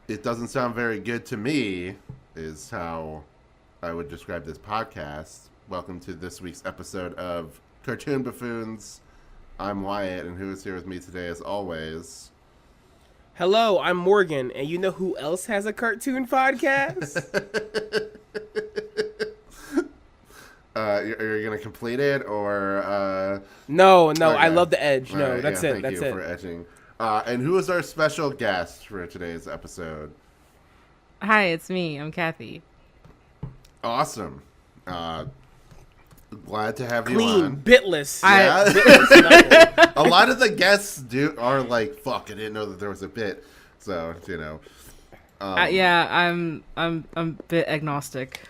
It doesn't sound very good to me, is how I would describe this podcast. Welcome to this week's episode of Cartoon Buffoons. I'm Wyatt, and who is here with me today, as always? Hello, I'm Morgan, and you know who else has a cartoon podcast? You're going to complete it, or... No, okay. I love the edge. All No, right, that's yeah, it. That's Thank you it. for edging. And who is our special guest for today's episode? Hi, it's me. I'm Kathy. Awesome. Glad to have you Clean, on. bitless. Yeah. Bitless nothing. A lot of the guests are like, "Fuck, I didn't know that there was a bit." So Yeah, I'm a bit agnostic.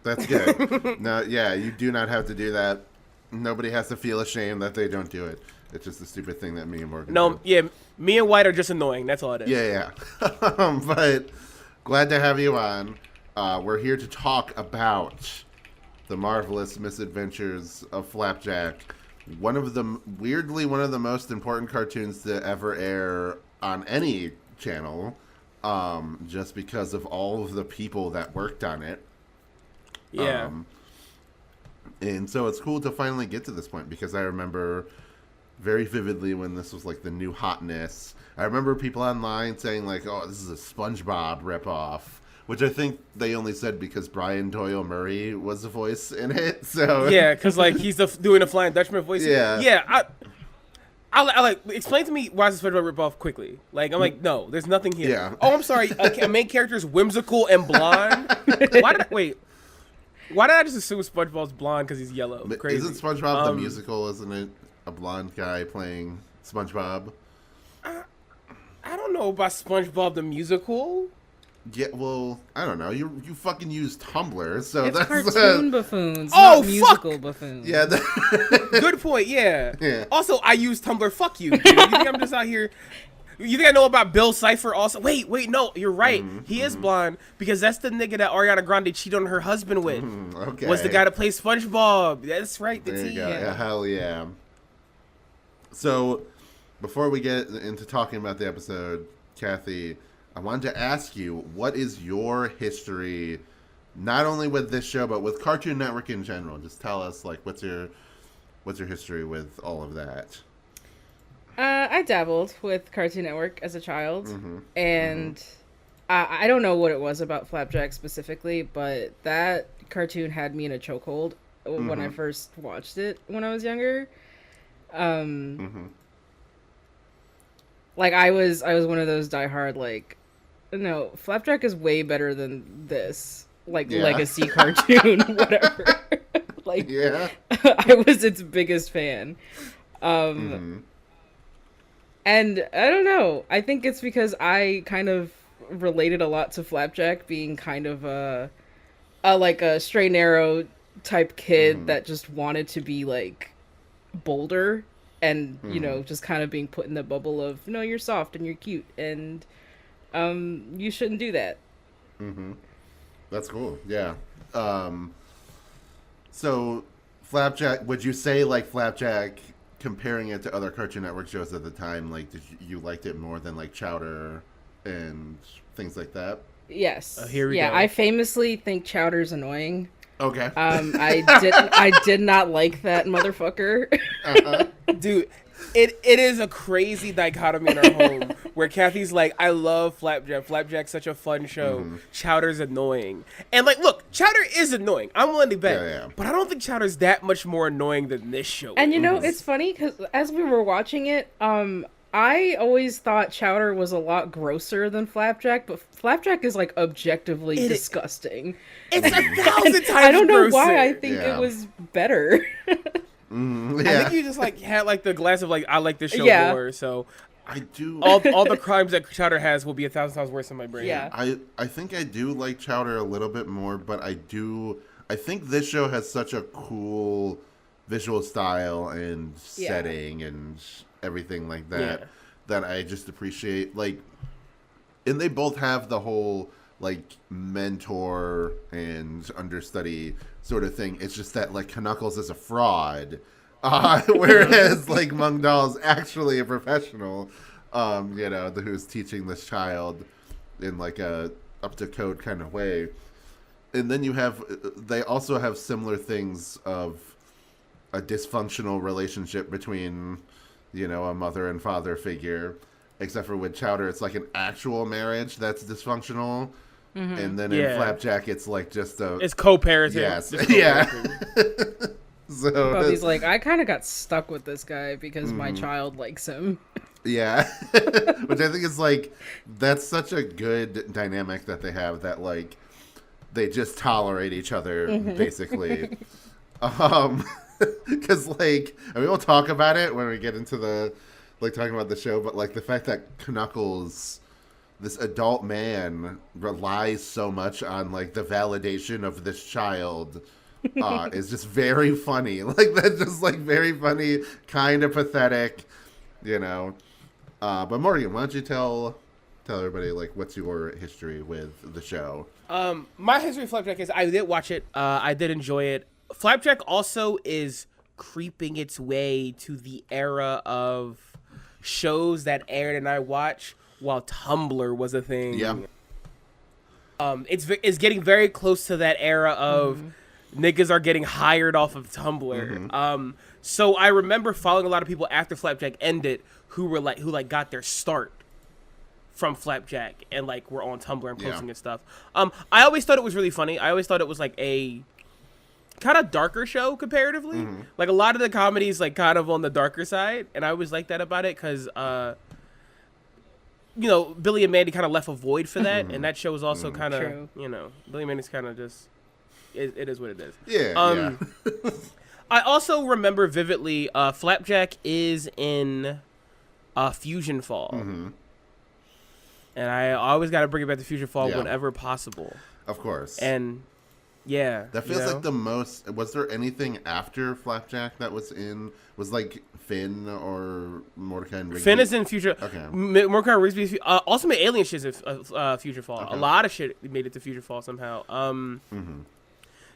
that's good. No, yeah, you do not have to do that. Nobody has to feel ashamed that they don't do it. It's just a stupid thing that me and Morgan No, do. yeah, me and White are just annoying. That's all it is. Yeah. But glad to have you on. We're here to talk about the marvelous misadventures of Flapjack. One of the most important cartoons to ever air on any channel, just because of all of the people that worked on it. Yeah. And so it's cool to finally get to this point, because I remember very vividly when this was like the new hotness. I remember people online saying like, "Oh, this is a SpongeBob ripoff," which I think they only said because Brian Doyle Murray was the voice in it. So Yeah, because like he's doing a Flying Dutchman voice. Yeah. Yeah. I like explain to me why is the SpongeBob ripoff quickly. Like I'm like, no, there's nothing here. Yeah. Oh, I'm sorry. A main character is whimsical and blonde. Why did I just assume SpongeBob's blonde because he's yellow? But Crazy. Isn't SpongeBob the musical? Isn't it a blonde guy playing SpongeBob? I don't know about SpongeBob the musical. Yeah, well, I don't know. You fucking use Tumblr, so It's that's cartoon buffoons, Oh, not musical fuck! buffoons. yeah. Good point. Yeah. Yeah. Also, I use Tumblr. Fuck you. Dude. You think I'm just out here? You think I know about Bill Cipher? Also, wait, no, you're right. He is blonde because that's the nigga that Ariana Grande cheated on her husband with. Okay. Was the guy that plays SpongeBob? That's right. The There you T. go. Yeah, hell yeah. So, before we get into talking about the episode, Kathy, I wanted to ask you, what is your history, not only with this show, but with Cartoon Network in general? Just tell us, like, what's your history with all of that? I dabbled with Cartoon Network as a child, and I don't know what it was about Flapjack specifically, but that cartoon had me in a chokehold when I first watched it when I was younger. Like I was one of those diehard like, no, Flapjack is way better than this, like legacy cartoon, whatever. Like, Yeah. I was its biggest fan. And I don't know. I think it's because I kind of related a lot to Flapjack being kind of a straight and narrow type kid that just wanted to be like bolder and you know just kind of being put in the bubble of no, you're soft and you're cute and you shouldn't do that. That's cool. Yeah. So, Flapjack, would you say, like, Flapjack, comparing it to other Cartoon Network shows at the time, like, did you liked it more than, like, Chowder and things like that? Yes. Here we go. I famously think Chowder's annoying. Okay. I did not like that motherfucker. Dude, it is a crazy dichotomy in our home where Kathy's like, I love Flapjack. Flapjack's such a fun show. Chowder's annoying. And like, look, Chowder is annoying. I'm willing to bet. Yeah. But I don't think Chowder's that much more annoying than this show. And you know, it's funny because as we were watching it, I always thought Chowder was a lot grosser than Flapjack, but Flapjack is like objectively disgusting. It's 1,000 times I don't know grosser. why I think Yeah. it was better. I think you just like had like the glass of like, I like this show Yeah. more, so I do. all the crimes that Chowder has will be 1,000 times worse in my brain. Yeah. I think I do like Chowder a little bit more, but I think this show has such a cool visual style and setting and everything like that that I just appreciate. Like, and they both have the whole like mentor and understudy sort of thing. It's just that like Knuckles is a fraud, whereas like Mung Dahl's actually a professional, who's teaching this child in like a up to code kind of way. And then they also have similar things of a dysfunctional relationship between, a mother and father figure, except for with Chowder, it's like an actual marriage that's dysfunctional. Mm-hmm. And then in Flapjack, it's like just it's co-parenting. Yes. Yeah. So Bobby's like, I kind of got stuck with this guy because my child likes him. Yeah. Which I think is like, that's such a good dynamic that they have, that like they just tolerate each other basically. Because like, I mean, we'll talk about it when we get into the like talking about the show, but like the fact that Knuckles, this adult man, relies so much on like the validation of this child is just very funny. Like, that's just like very funny, kind of pathetic, But Morgan, why don't you tell everybody like what's your history with the show? My history of Flapjack is I did watch it. I did enjoy it. Flapjack also is creeping its way to the era of shows that Aaron and I watch while Tumblr was a thing. Yeah. It's getting very close to that era of niggas are getting hired off of Tumblr. So I remember following a lot of people after Flapjack ended who got their start from Flapjack and like were on Tumblr and posting and stuff. I always thought it was really funny. I always thought it was like a kind of darker show comparatively. Like a lot of the comedies like kind of on the darker side, and I always liked that about it because Billy and Mandy kind of left a void for that, and that show was also kind of Billy and Mandy's kind of just it is what it is. Yeah. I also remember vividly Flapjack is in Fusion Fall. And I always got to bring it back to Fusion Fall whenever possible. Of course. And yeah, that feels like the most. Was there anything after Flapjack that was like Finn or Mordecai and Rigby? Finn is in Future. Okay. Mordecai and Rigby. Ultimate Alien shit is in Future Fall. Okay. A lot of shit made it to Future Fall somehow.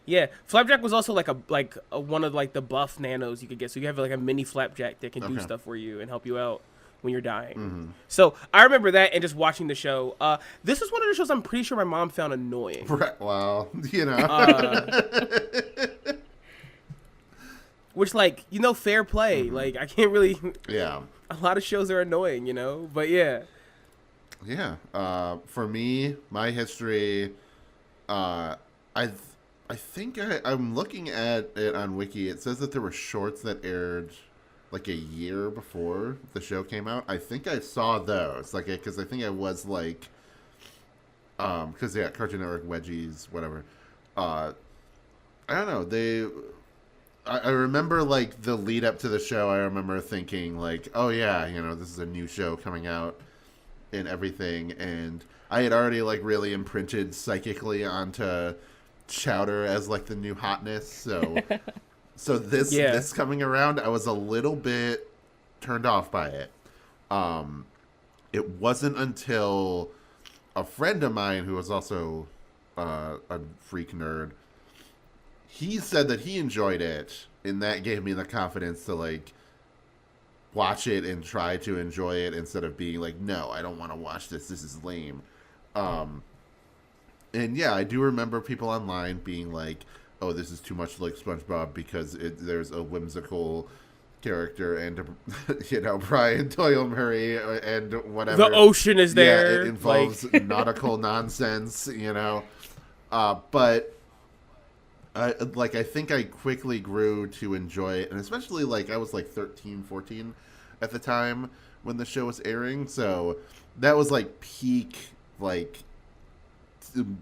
Yeah, Flapjack was also like a one of like the buff nanos you could get. So you have like a mini Flapjack that can do stuff for you and help you out when you're dying. So I remember that and just watching the show. This is one of the shows I'm pretty sure my mom found annoying. Well, which like, fair play. Like I can't really. Yeah. A lot of shows are annoying, but yeah. Yeah. For me, my history, I think I'm looking at it on Wiki. It says that there were shorts that aired like a year before the show came out. I think I saw those, like, because I think I was like, because Cartoon Network, Wedgies, whatever. I don't know. I remember like the lead up to the show. I remember thinking like, oh yeah, this is a new show coming out and everything, and I had already like really imprinted psychically onto Chowder as like the new hotness, so this coming around, I was a little bit turned off by it. It wasn't until a friend of mine who was also a freak nerd, he said that he enjoyed it, and that gave me the confidence to like watch it and try to enjoy it instead of being like, no, I don't want to watch this is lame. And yeah, I do remember people online being like, oh, this is too much like SpongeBob because there's a whimsical character and, Brian Doyle Murray and whatever. The ocean is there. Yeah, it involves nautical nonsense, But I think I quickly grew to enjoy it. And especially like I was like 13, 14 at the time when the show was airing. So that was like peak, like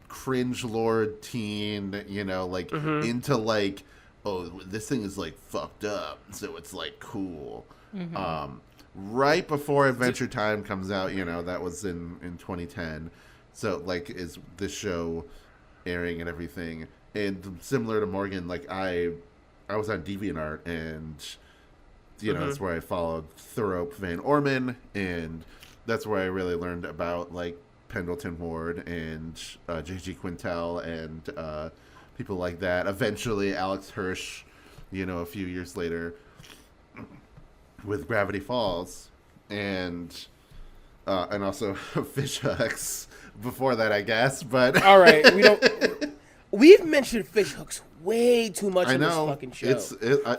cringe lord teen, into like, oh, this thing is like fucked up, so it's like cool. Right before Adventure Time comes out, that was in 2010, so like is this show airing and everything. And similar to Morgan, like I was on DeviantArt, and that's where I followed Thoreau Van Orman, and that's where I really learned about like Pendleton Ward and J.G. Quintel and people like that. Eventually, Alex Hirsch, a few years later with Gravity Falls. And and also fish hooks before that, I guess. But all right, we've mentioned fish hooks way too much in this fucking show.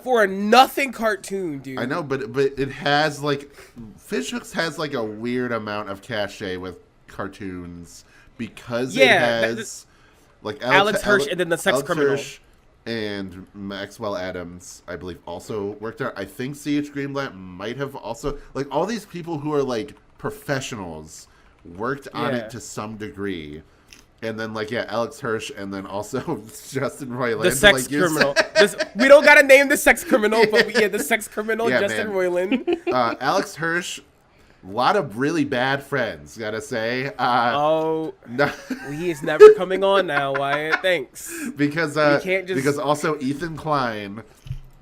For a nothing cartoon, dude. I know, but it has like fish hooks has like a weird amount of cachet with cartoons because it has like Alex Hirsch and then the sex Alex criminal. Hirsch and Maxwell Adams, I believe, also worked on. I think C.H. Greenblatt might have also, like, all these people who are like professionals worked on it to some degree. And then, like, Alex Hirsch, and then also Justin Roiland. The sex criminal. We don't gotta name the sex criminal, but the sex criminal, Justin Roiland. Alex Hirsch, a lot of really bad friends, gotta say. No. He is never coming on now, Wyatt. Thanks. Because also Ethan Klein,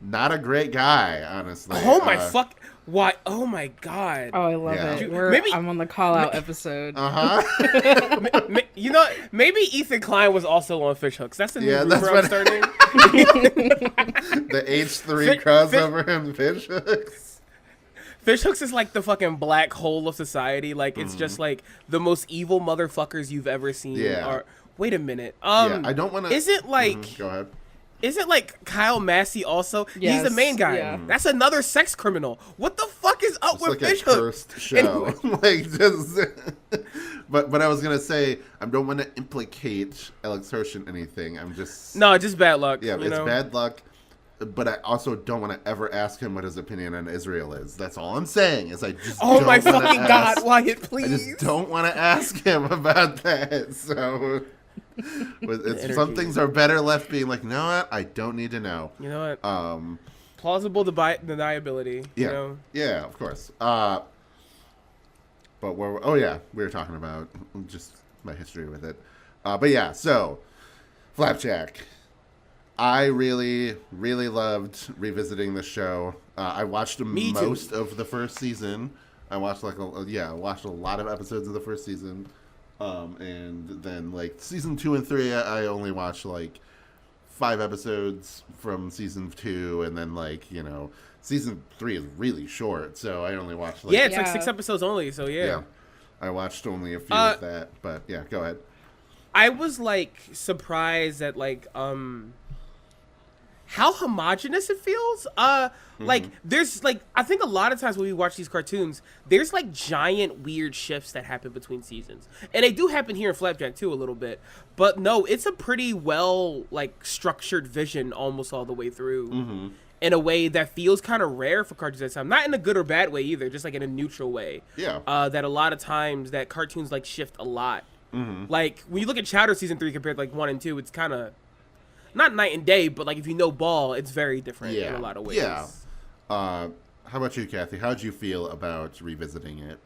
not a great guy, honestly. Oh my fuck. Why? Oh my god. Oh, I love it. I'm on the call out episode. Uh-huh. Maybe Ethan Klein was also on Fish Hooks. That's the new rumor I'm starting. The H3 crossover and Fish Hooks. Fish Hooks is like the fucking black hole of society. Like, it's just like the most evil motherfuckers you've ever seen. Yeah. Wait a minute. I don't want to... Is it like... Go ahead. Is it like Kyle Massey also? Yes, he's the main guy. Yeah. That's another sex criminal. What the fuck is up with like Fish a Hooks? cursed show. Like, just... but I was going to say, I don't want to implicate Alex Hirsch in anything. I'm just... No, just bad luck. Yeah, it's bad luck. But I also don't want to ever ask him what his opinion on Israel is. That's all I'm saying. Is I just don't my fucking god, Wyatt, please. I just don't want to ask him about that. So, some things are better left being like, you know what? I don't need to know. You know what? Plausible deniability. Yeah, You know? Yeah, of course. But we were talking about just my history with it. But yeah, so Flapjack. I really, really loved revisiting the show. I watched most of the first season. I watched watched a lot of episodes of the first season, and then like season 2 and 3, I only watched like 5 episodes from season 2, and then season 3 is really short, so I only watched it's like 6 episodes only. So yeah, I watched only a few of that, but yeah, go ahead. I was like surprised at how homogenous it feels. Like there's like, I think a lot of times when we watch these cartoons, there's like giant weird shifts that happen between seasons, and they do happen here in Flapjack too a little bit. But no, it's a pretty well like structured vision almost all the way through, in a way that feels kind of rare for cartoons at the time. Not in a good or bad way either, just like in a neutral way. Yeah. That a lot of times that cartoons like shift a lot. Like when you look at Chowder season 3 compared to like 1 and 2, it's kind of not night and day, but like if you know Ball, it's very different in a lot of ways. Yeah. How about you, Kathy? How did you feel about revisiting it?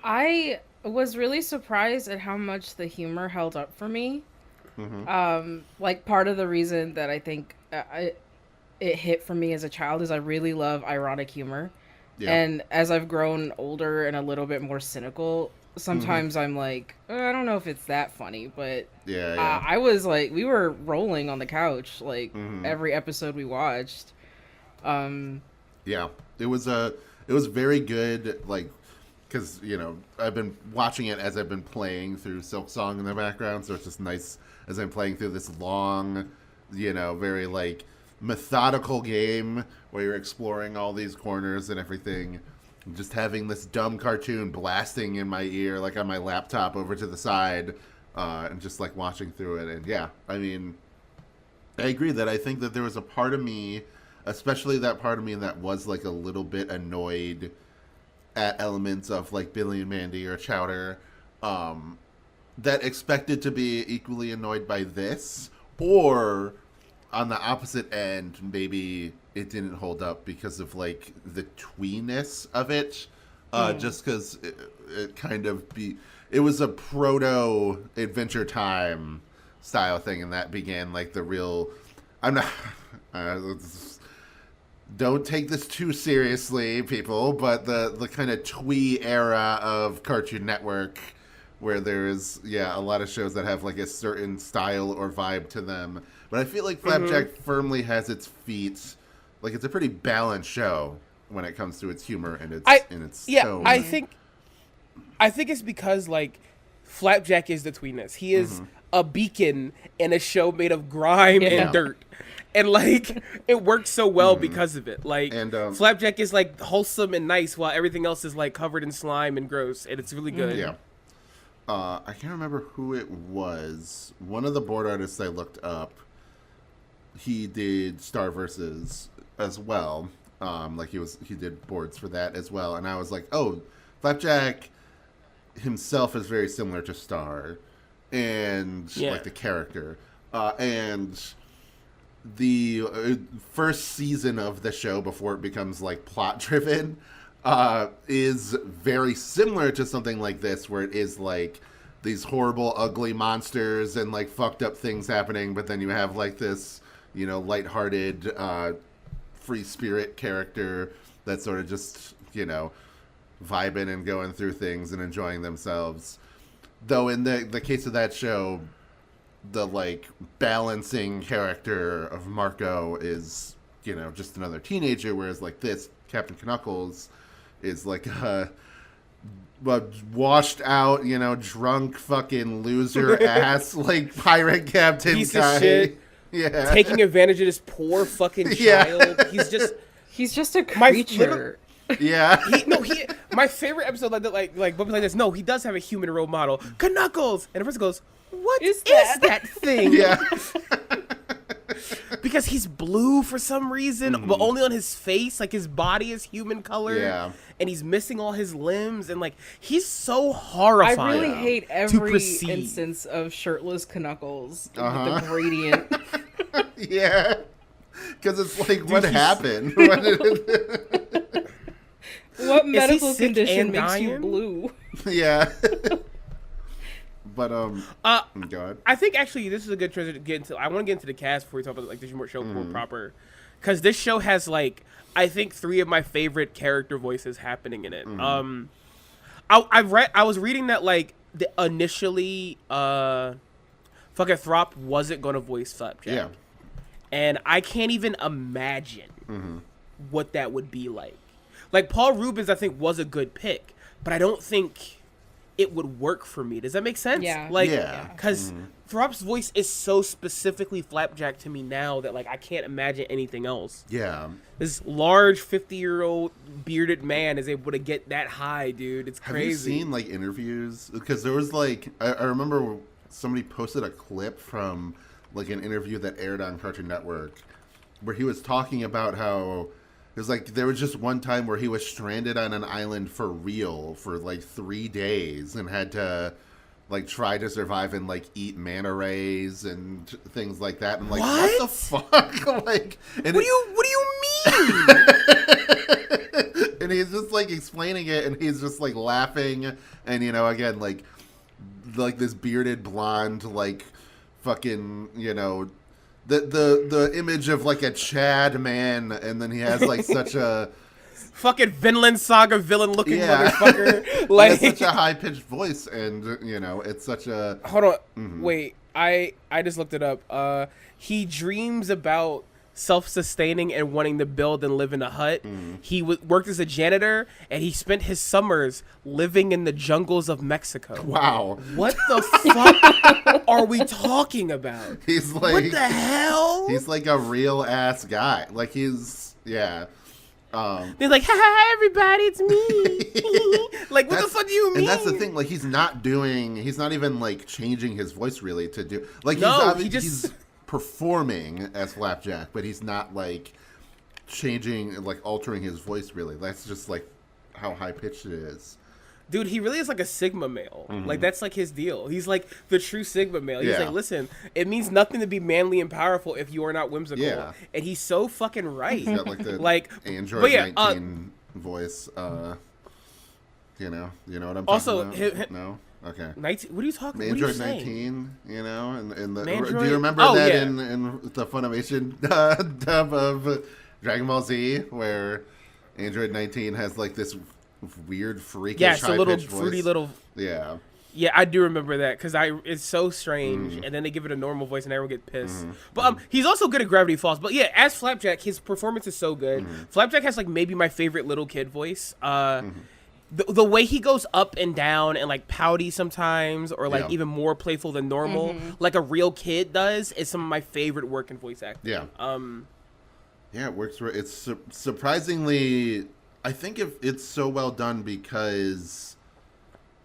I was really surprised at how much the humor held up for me. Like part of the reason that I think it hit for me as a child is I really love ironic humor. Yeah. And as I've grown older and a little bit more cynical, sometimes I'm like, I don't know if it's that funny, but I was like, we were rolling on the couch like every episode we watched. Yeah, it was very good, like, because I've been watching it as I've been playing through Silk Song in the background, so it's just nice as I'm playing through this long, very like methodical game where you're exploring all these corners and everything. Just having this dumb cartoon blasting in my ear, like on my laptop over to the side, and just like watching through it. And yeah, I mean, I agree that I think that there was a part of me, especially that part of me that was like a little bit annoyed at elements of like Billy and Mandy or Chowder, that expected to be equally annoyed by this, or on the opposite end, maybe it didn't hold up because of like the tweeness of it, just because it kind of it was a proto Adventure Time style thing, and that began like the real. I'm not. Don't take this too seriously, people, but the kind of twee era of Cartoon Network, where there's a lot of shows that have like a certain style or vibe to them. But I feel like Flapjack firmly has its feet. Like, it's a pretty balanced show when it comes to its humor and its tone. I think I think it's because like Flapjack is the tweeness. He is a beacon in a show made of grime and dirt. And like it works so well because of it. Like Flapjack is like wholesome and nice while everything else is like covered in slime and gross, and it's really good. Yeah. I can't remember who it was. One of the board artists I looked up, he did Star Versus as well. Like he did boards for that as well. And I was like, oh, Flapjack himself is very similar to Star and like the character. And the first season of the show before it becomes like plot driven is very similar to something like this, where it is like these horrible ugly monsters and like fucked up things happening, but then you have like this, you know, lighthearted free spirit character that's sort of just, you know, vibing and going through things and enjoying themselves. Though in the case of that show, the like balancing character of Marco is, you know, just another teenager, whereas like this Captain Knuckles is like a washed out, you know, drunk fucking loser ass like pirate captain piece guy. Of shit, taking advantage of this poor fucking child. He's just a creature. My favorite episode like movies like this. No, he does have a human role model, Knuckles, and the person goes, "What is that thing?" Yeah. Because he's blue for some reason, but only on his face. Like his body is human color. Yeah. And he's missing all his limbs, and like he's so horrifying. I really hate every instance of shirtless Knuckles. The gradient. Yeah. Because it's like, what happened? What medical condition makes you blue? Yeah. But go ahead. I think actually this is a good transition to get into. I want to get into the cast before we talk about like this show more proper, because this show has like I think 3 of my favorite character voices happening in it. I was reading that like initially fucking Throp wasn't gonna voice Flapjack. Yeah. And I can't even imagine what that would be like. Like Paul Rubens, I think was a good pick, but I don't think it would work for me. Does that make sense? Yeah. Like, because Throp's voice is so specifically Flapjack to me now that like I can't imagine anything else. Yeah. This large 50-year-old bearded man is able to get that high, dude. It's crazy. Have you seen like interviews? Because there was like I remember somebody posted a clip from like an interview that aired on Cartoon Network where he was talking about how it was like there was just one time where he was stranded on an island for real for like 3 days and had to like try to survive and like eat manta rays and things like that. And I'm like, what the fuck? Like, and what do you mean? And he's just like explaining it, and he's just like laughing, and you know, again, like this bearded blonde, like fucking, you know, the image of like a Chad man, and then he has like such a fucking Vinland Saga villain looking motherfucker. Like such a high pitched voice, and you know, it's such a hold on, wait, I just looked it up. He dreams about self-sustaining and wanting to build and live in a hut. He worked as a janitor, and he spent his summers living in the jungles of Mexico. Wow. What the fuck are we talking about? He's like, what the hell? He's like a real ass guy. Like he's they're like, ha everybody, it's me. Like, what the fuck do you mean? And that's the thing. Like, he's not even like changing his voice really to do. Like, he's performing as Flapjack, but he's not like changing, like altering his voice really. That's just like how high pitched it is. Dude, he really is like a Sigma male. Like, that's like his deal. He's like the true Sigma male. He's like, listen, it means nothing to be manly and powerful if you are not whimsical. Yeah. And he's so fucking right. He's got like the Android 19 voice. You know what I'm talking about? No? Okay. 19, what are you talking about? Android 19, you know? And the, do you remember that in the Funimation dub of Dragon Ball Z, where Android 19 has like this weird freakish it's a little voice. Fruity little. Yeah, I do remember that because it's so strange, and then they give it a normal voice and everyone get pissed. But he's also good at Gravity Falls. But yeah, as Flapjack, his performance is so good. Flapjack has like maybe my favorite little kid voice. the way he goes up and down and like pouty sometimes, or like Yeah. even more playful than normal, like a real kid does, is some of my favorite work in voice acting. Yeah. Yeah, it works. It's surprisingly. I think if it's so well done because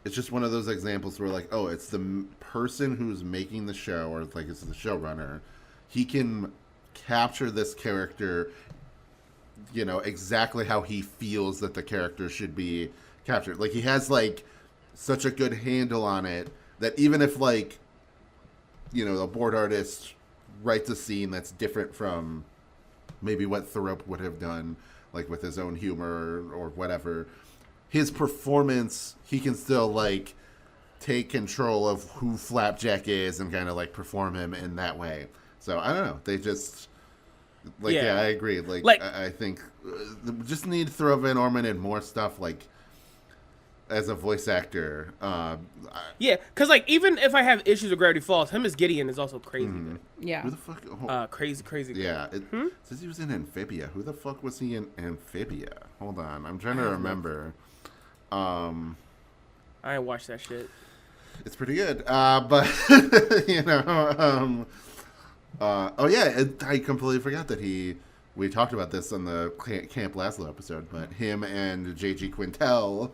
it's just one of those examples where like, oh, it's the person who's making the show, or like it's the showrunner. He can capture this character, you know, exactly how he feels that the character should be captured. Like he has like such a good handle on it that even if like, you know, the board artist writes a scene that's different from maybe what Thoreau would have done, like with his own humor or whatever, his performance, he can still like take control of who Flapjack is and kind of like perform him in that way. So I don't know. They just like, yeah, I agree. Like I think just need Thoreau Van Orman and more stuff like as a voice actor. Yeah, because like even if I have issues with Gravity Falls, him as Gideon is also crazy good. Yeah. Who the fuck? Crazy good. Yeah, it says he was in Amphibia. Who the fuck was he in Amphibia? Hold on, I'm trying to remember. I ain't watched that shit. It's pretty good, but you know, oh yeah, I completely forgot that we talked about this on the Camp Laszlo episode, but him and J.G. Quintel,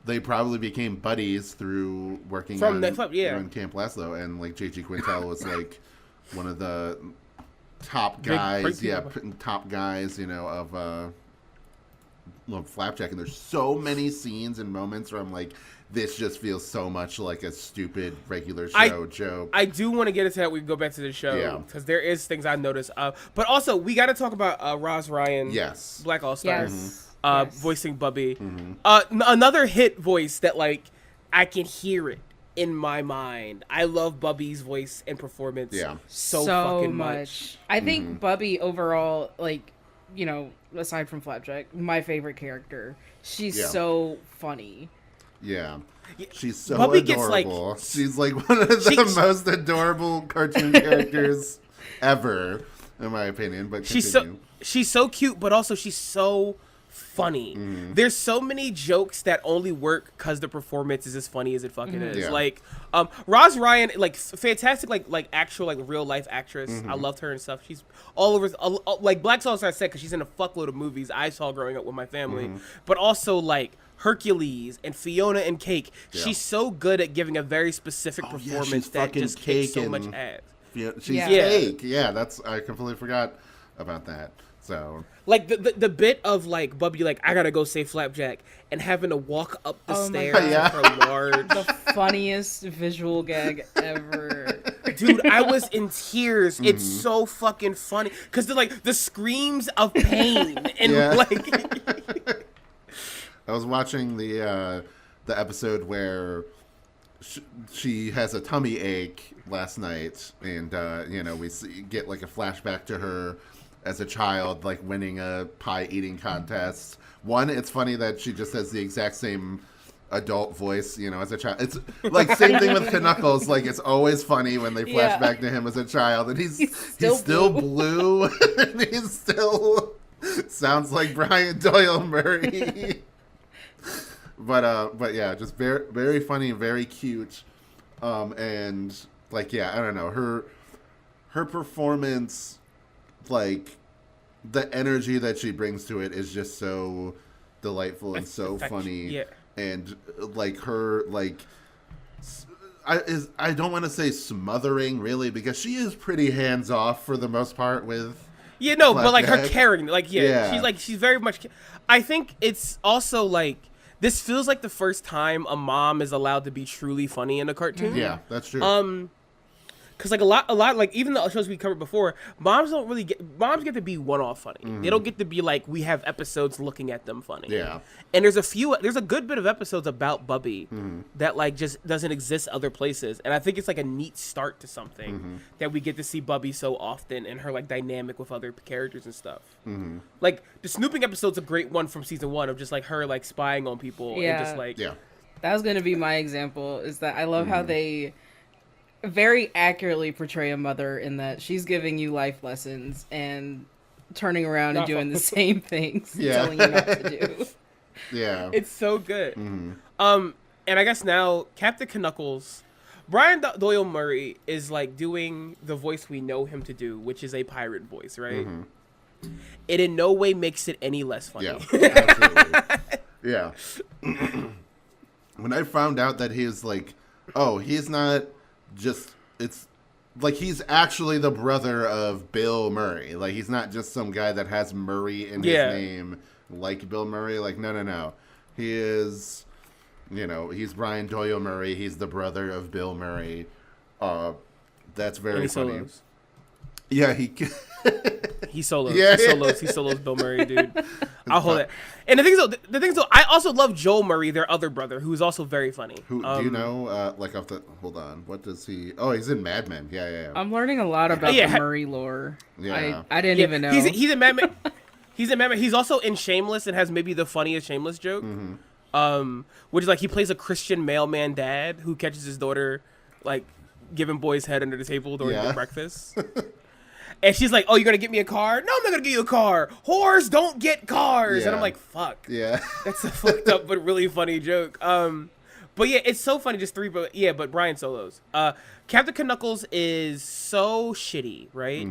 they probably became buddies through working on Camp Laslo, and like J.G. Quintel was like one of the top guys, top guys, you know, of Flapjack. And there's so many scenes and moments where I'm like, this just feels so much like a stupid regular show joke. I do want to get into that. We can go back to the show because there is things I noticed. But also we got to talk about Roz Ryan, Black All Stars. Yes. Voicing Bubby. Another hit voice that like I can hear it in my mind. I love Bubby's voice and performance so fucking much. I think Bubby overall, like, you know, aside from Flapjack, my favorite character. She's so funny. Yeah. She's so Bubby adorable. She's like one of the most adorable cartoon characters ever, in my opinion. But she's so cute, but also she's so funny. There's so many jokes that only work because the performance is as funny as it fucking is. Like Roz Ryan, like fantastic, like actual like real life actress. I loved her and stuff. She's all over like Black All Stars, I said, because she's in a fuckload of movies I saw growing up with my family, but also like Hercules and Fiona and Cake. She's so good at giving a very specific performance that just kicks so much ass. She's Cake. Yeah, I completely forgot about that. So like the bit of like Bubby like I gotta go save Flapjack and having to walk up the stairs with her large, the funniest visual gag ever. Dude, I was in tears. It's so fucking funny because the screams of pain and like. I was watching the episode where she has a tummy ache last night, and you know, we get like a flashback to her as a child, like winning a pie eating contest. One, it's funny that she just has the exact same adult voice, you know, as a child. It's like same thing with Knuckles. Like it's always funny when they flash back to him as a child, and he's still blue, and he still sounds like Brian Doyle Murray. But yeah, just very very funny, very cute, and like I don't know, her performance, like the energy that she brings to it is just so delightful and so funny, and like her I don't want to say smothering really, because she is pretty hands off for the most part with. Yeah, no, but like her caring, like she's very much. I think it's also like this feels like the first time a mom is allowed to be truly funny in a cartoon. Yeah, that's true. Because like a lot like even the shows we covered before, moms get to be one-off funny. They don't get to be like we have episodes looking at them funny. Yeah. And there's a good bit of episodes about Bubby that like just doesn't exist other places, and I think it's like a neat start to something that we get to see Bubby so often and her like dynamic with other characters and stuff. Like the snooping episode's a great one from season 1 of just like her like spying on people and just like that was gonna be my example. Is that I love how they very accurately portray a mother in that she's giving you life lessons and turning around and doing the same things, telling you not to do. Yeah. It's so good. And I guess now Captain Knuckles, Brian Doyle Murray is like doing the voice we know him to do, which is a pirate voice, right? It in no way makes it any less funny. Yeah, absolutely. Yeah. When I found out that he's like, oh, he's not just, it's like he's actually the brother of Bill Murray. Like, he's not just some guy that has Murray in his name like Bill Murray. Like, no. He is, you know, he's Brian Doyle Murray. He's the brother of Bill Murray. That's very funny. Solos. Yeah, he solos. Yeah. He solos Bill Murray, dude. I'll hold it. And the thing is, I also love Joel Murray, their other brother, who's also very funny. Who do you know? Like off the hold on, what does he? Oh, he's in Mad Men. Yeah. I'm learning a lot about the Murray lore. Yeah, I didn't even know. He's in Mad Men. He's in Mad Men. He's also in Shameless and has maybe the funniest Shameless joke. Which is like he plays a Christian mailman dad who catches his daughter like giving boys head under the table during the breakfast. And she's like, "Oh, you're gonna get me a car? No, I'm not gonna get you a car. Whores don't get cars." And I'm like, "Fuck." Yeah. That's a fucked up but really funny joke. But yeah, it's so funny. Just three, but Brian solos. Captain Knuckles is so shitty, right?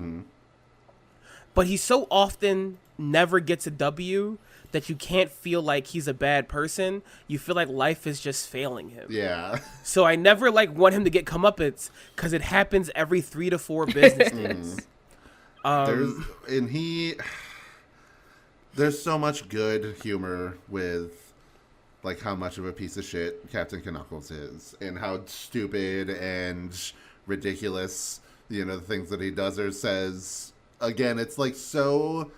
But he so often never gets a W that you can't feel like he's a bad person. You feel like life is just failing him. Yeah. So I never like want him to get comeuppance because it happens every 3 to 4 business days. There's so much good humor with like how much of a piece of shit Captain Knuckles is and how stupid and ridiculous, you know, the things that he does or says. Again, it's like so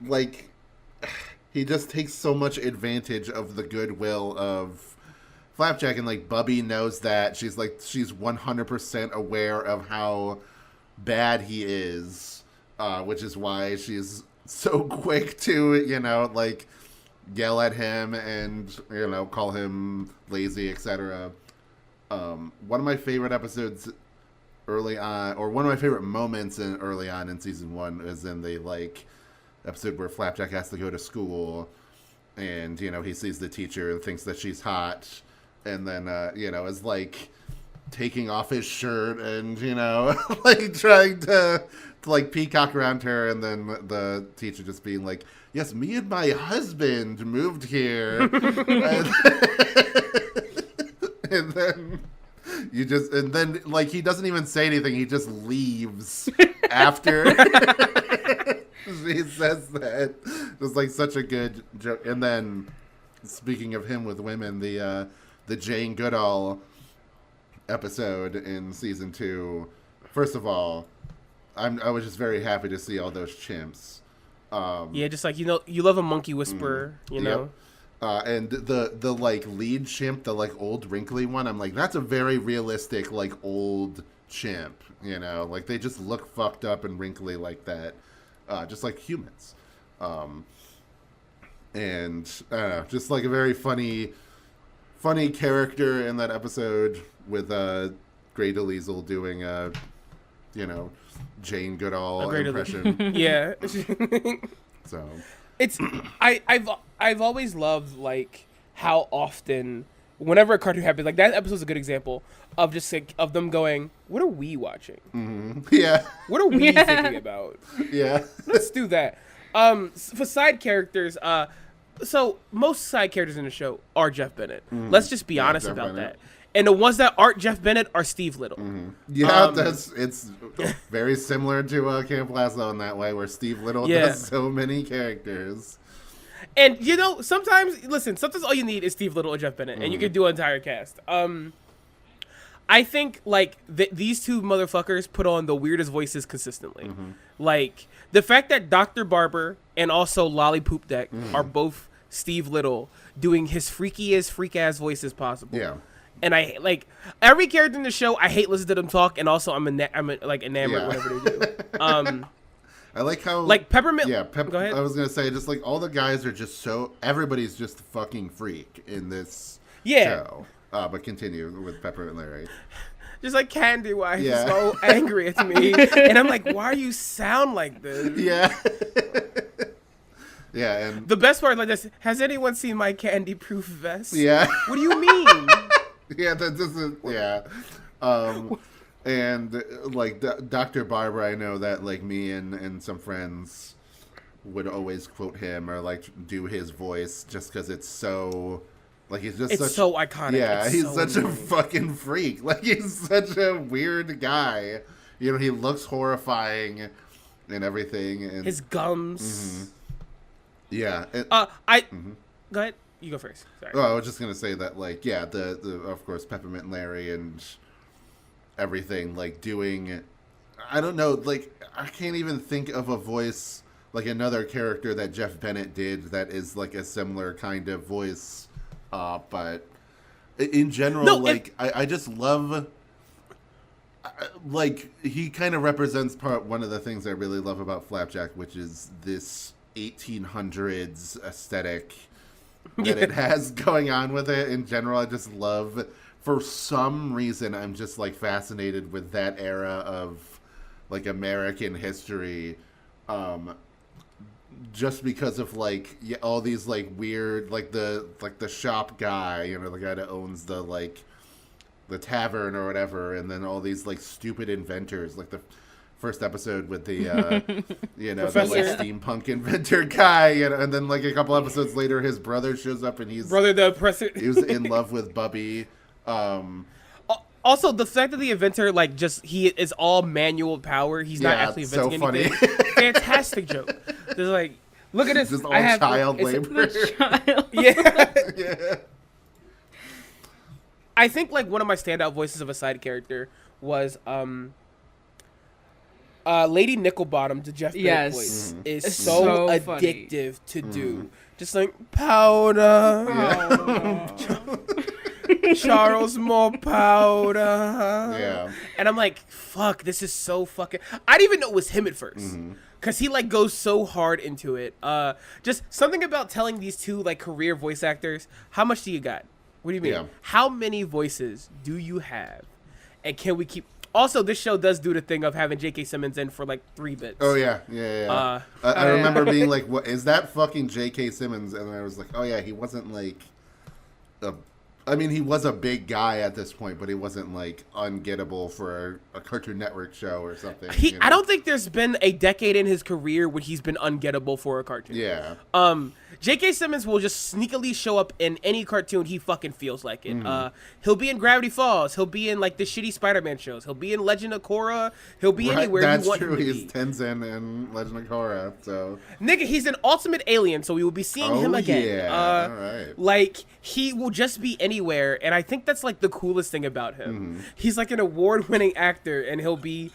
like he just takes so much advantage of the goodwill of Flapjack, and like Bubby knows that. She's 100% aware of how bad he is, which is why she's so quick to, you know, like yell at him and, you know, call him lazy, etc. One of my favorite episodes early on, or one of my favorite moments early on in season 1 is in the like episode where Flapjack has to go to school and, you know, he sees the teacher and thinks that she's hot and then, you know, is like taking off his shirt and, you know, like trying to like peacock around her, and then the teacher just being like, "Yes, me and my husband moved here." and then like he doesn't even say anything, he just leaves after he says that. It's like such a good joke. And then speaking of him with women, the Jane Goodall episode in season 2. First of all, I was just very happy to see all those chimps. Just like, you know, you love a monkey whisperer, you know. And the like lead chimp, the like old wrinkly one, I'm like, that's a very realistic like old chimp, you know, like they just look fucked up and wrinkly like that, just like humans. And I don't know, just like a very funny character in that episode with Grey DeLiesel doing you know, Jane Goodall impression. Yeah. So it's I've always loved like how often whenever a cartoon happens, like that episode's a good example of just like of them going, "What are we watching? Yeah. What are we thinking about? Yeah. Let's do that." For side characters, so most side characters in the show are Jeff Bennett. Let's just be honest Jeff about Bennett. that. And the ones that aren't Jeff Bennett are Steve Little. Yeah, it's very similar to Camp Lazlo in that way, where Steve Little does so many characters. And you know, sometimes all you need is Steve Little or Jeff Bennett, and you can do an entire cast. I think like these two motherfuckers put on the weirdest voices consistently. Like the fact that Dr. Barber and also Lollipop Deck are both Steve Little doing his freakiest freak ass voices possible. Yeah. And I like every character in the show. I hate listening to them talk, and also I'm like enamored whenever they do. I like how like Peppermint. Yeah, Go ahead. I was gonna say just like all the guys are just so everybody's just a fucking freak in this show. But continue with Peppermint Larry. Just like Candy Wife is so angry at me, and I'm like, why do you sound like this? Yeah. Yeah, and the best part like this. Has anyone seen my candy-proof vest? yeah, What do you mean? yeah, that doesn't. Yeah, and like Dr. Barber, I know that like me and some friends would always quote him or like do his voice just because it's so. Like he's just It's so iconic. Yeah, It's he's so such a annoying. fucking freak. Like he's such a weird guy. You know, he looks horrifying and everything. And His gums. yeah, Go ahead. You go first. Sorry. oh, I was just gonna say that, like, yeah, the of course Peppermint Larry and everything, like doing. I don't know, like I can't even think of a voice like another character that Jeff Bennett did that is like a similar kind of voice. But in general, No, like I just love, like he kind of represents one of the things I really love about Flapjack, which is this 1800s aesthetic that it has going on with it. In general, I just love. For some reason, I'm just like fascinated with that era of like American history. Just because of like all these like weird like the shop guy, you know, the guy that owns the like the tavern or whatever, and then all these like stupid inventors, like the first episode with the you know, the like steampunk inventor guy, you know, and then like a couple episodes later his brother shows up and he was in love with Bubby. Also, the fact that the inventor, like, just he is all manual power. He's not actually it's so inventing funny. anything. Fantastic joke. There's like, look at this. Just all I have child it's- labor. Child. Yeah. Yeah. I think like one of my standout voices of a side character was Lady Nickelbottom, the Jeff Bennett Yes. voice, is It's so so addictive to do. Just like powder. Charles more powder. Yeah. And I'm like, fuck, this is so fucking. I didn't even know it was him at first. Cause he like goes so hard into it. Just something about telling these two like career voice actors, how much do you got? What do you mean? Yeah. How many voices do you have? And can we keep? Also, this show does do the thing of having J.K. Simmons in for like 3 bits. Oh yeah. I remember being like, "What is that fucking J.K. Simmons?" And I was like, "Oh yeah, he wasn't like a." I mean, he was a big guy at this point, but he wasn't like ungettable for a Cartoon Network show or something. You know? I don't think there's been a decade in his career when he's been ungettable for a cartoon. Yeah. J.K. Simmons will just sneakily show up in any cartoon he fucking feels like it. He'll be in Gravity Falls. He'll be in like the shitty Spider-Man shows. He'll be in Legend of Korra. He'll be anywhere That's you want true. him to He's be. Tenzin in Legend of Korra. So. Nigga, he's an ultimate alien, so we will be seeing him again. Yeah. All right. Like, he will just be anywhere, and I think that's, like, the coolest thing about him. He's, like, an award-winning actor, and he'll be...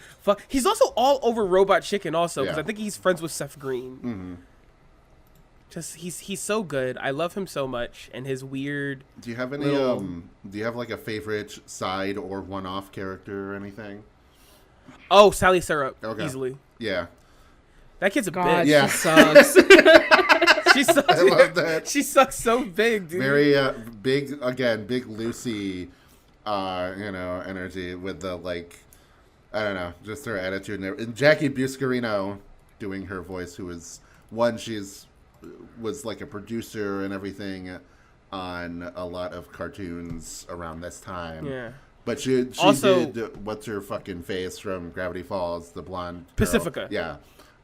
He's also all over Robot Chicken, also, because Yeah. I think he's friends with Seth Green. Just, he's so good. I love him so much, and his weird... Do you have any, little- do you have, like, a favorite side or one-off character or anything? Oh, Sally Syrup, Okay. Easily. Yeah. That kid's a God, bitch. Yeah. she sucks. She sucks. I love that. She sucks so big, dude. Very big, again, big Lucy, energy with the, like, I don't know, just her attitude. And Jackie Buscarino doing her voice, who is, was like a producer and everything on a lot of cartoons around this time. Yeah. But she Also- did, what's her fucking face from Gravity Falls, the blonde girl. Pacifica. Yeah.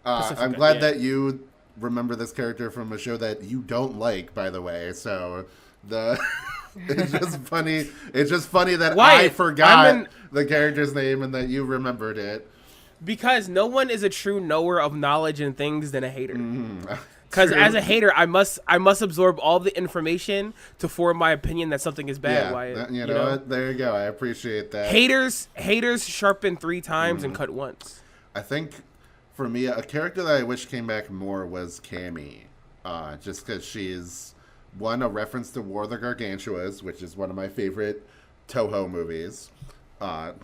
Pacifica, I'm glad yeah. that you remember this character from a show that you don't like, by the way. So it's just funny. It's just funny that Why? I forgot I'm the character's name and that you remembered it. Because no one is a true knower of knowledge and things than a hater. Because True. as a hater, I must absorb all the information to form my opinion that something is bad. Yeah, Wyatt, you know what? There you go. I appreciate that. Haters sharpen 3 times and cut once. I think for me, a character that I wish came back more was Cammy. Just because she's, one, a reference to War of the Gargantuas, which is one of my favorite Toho movies.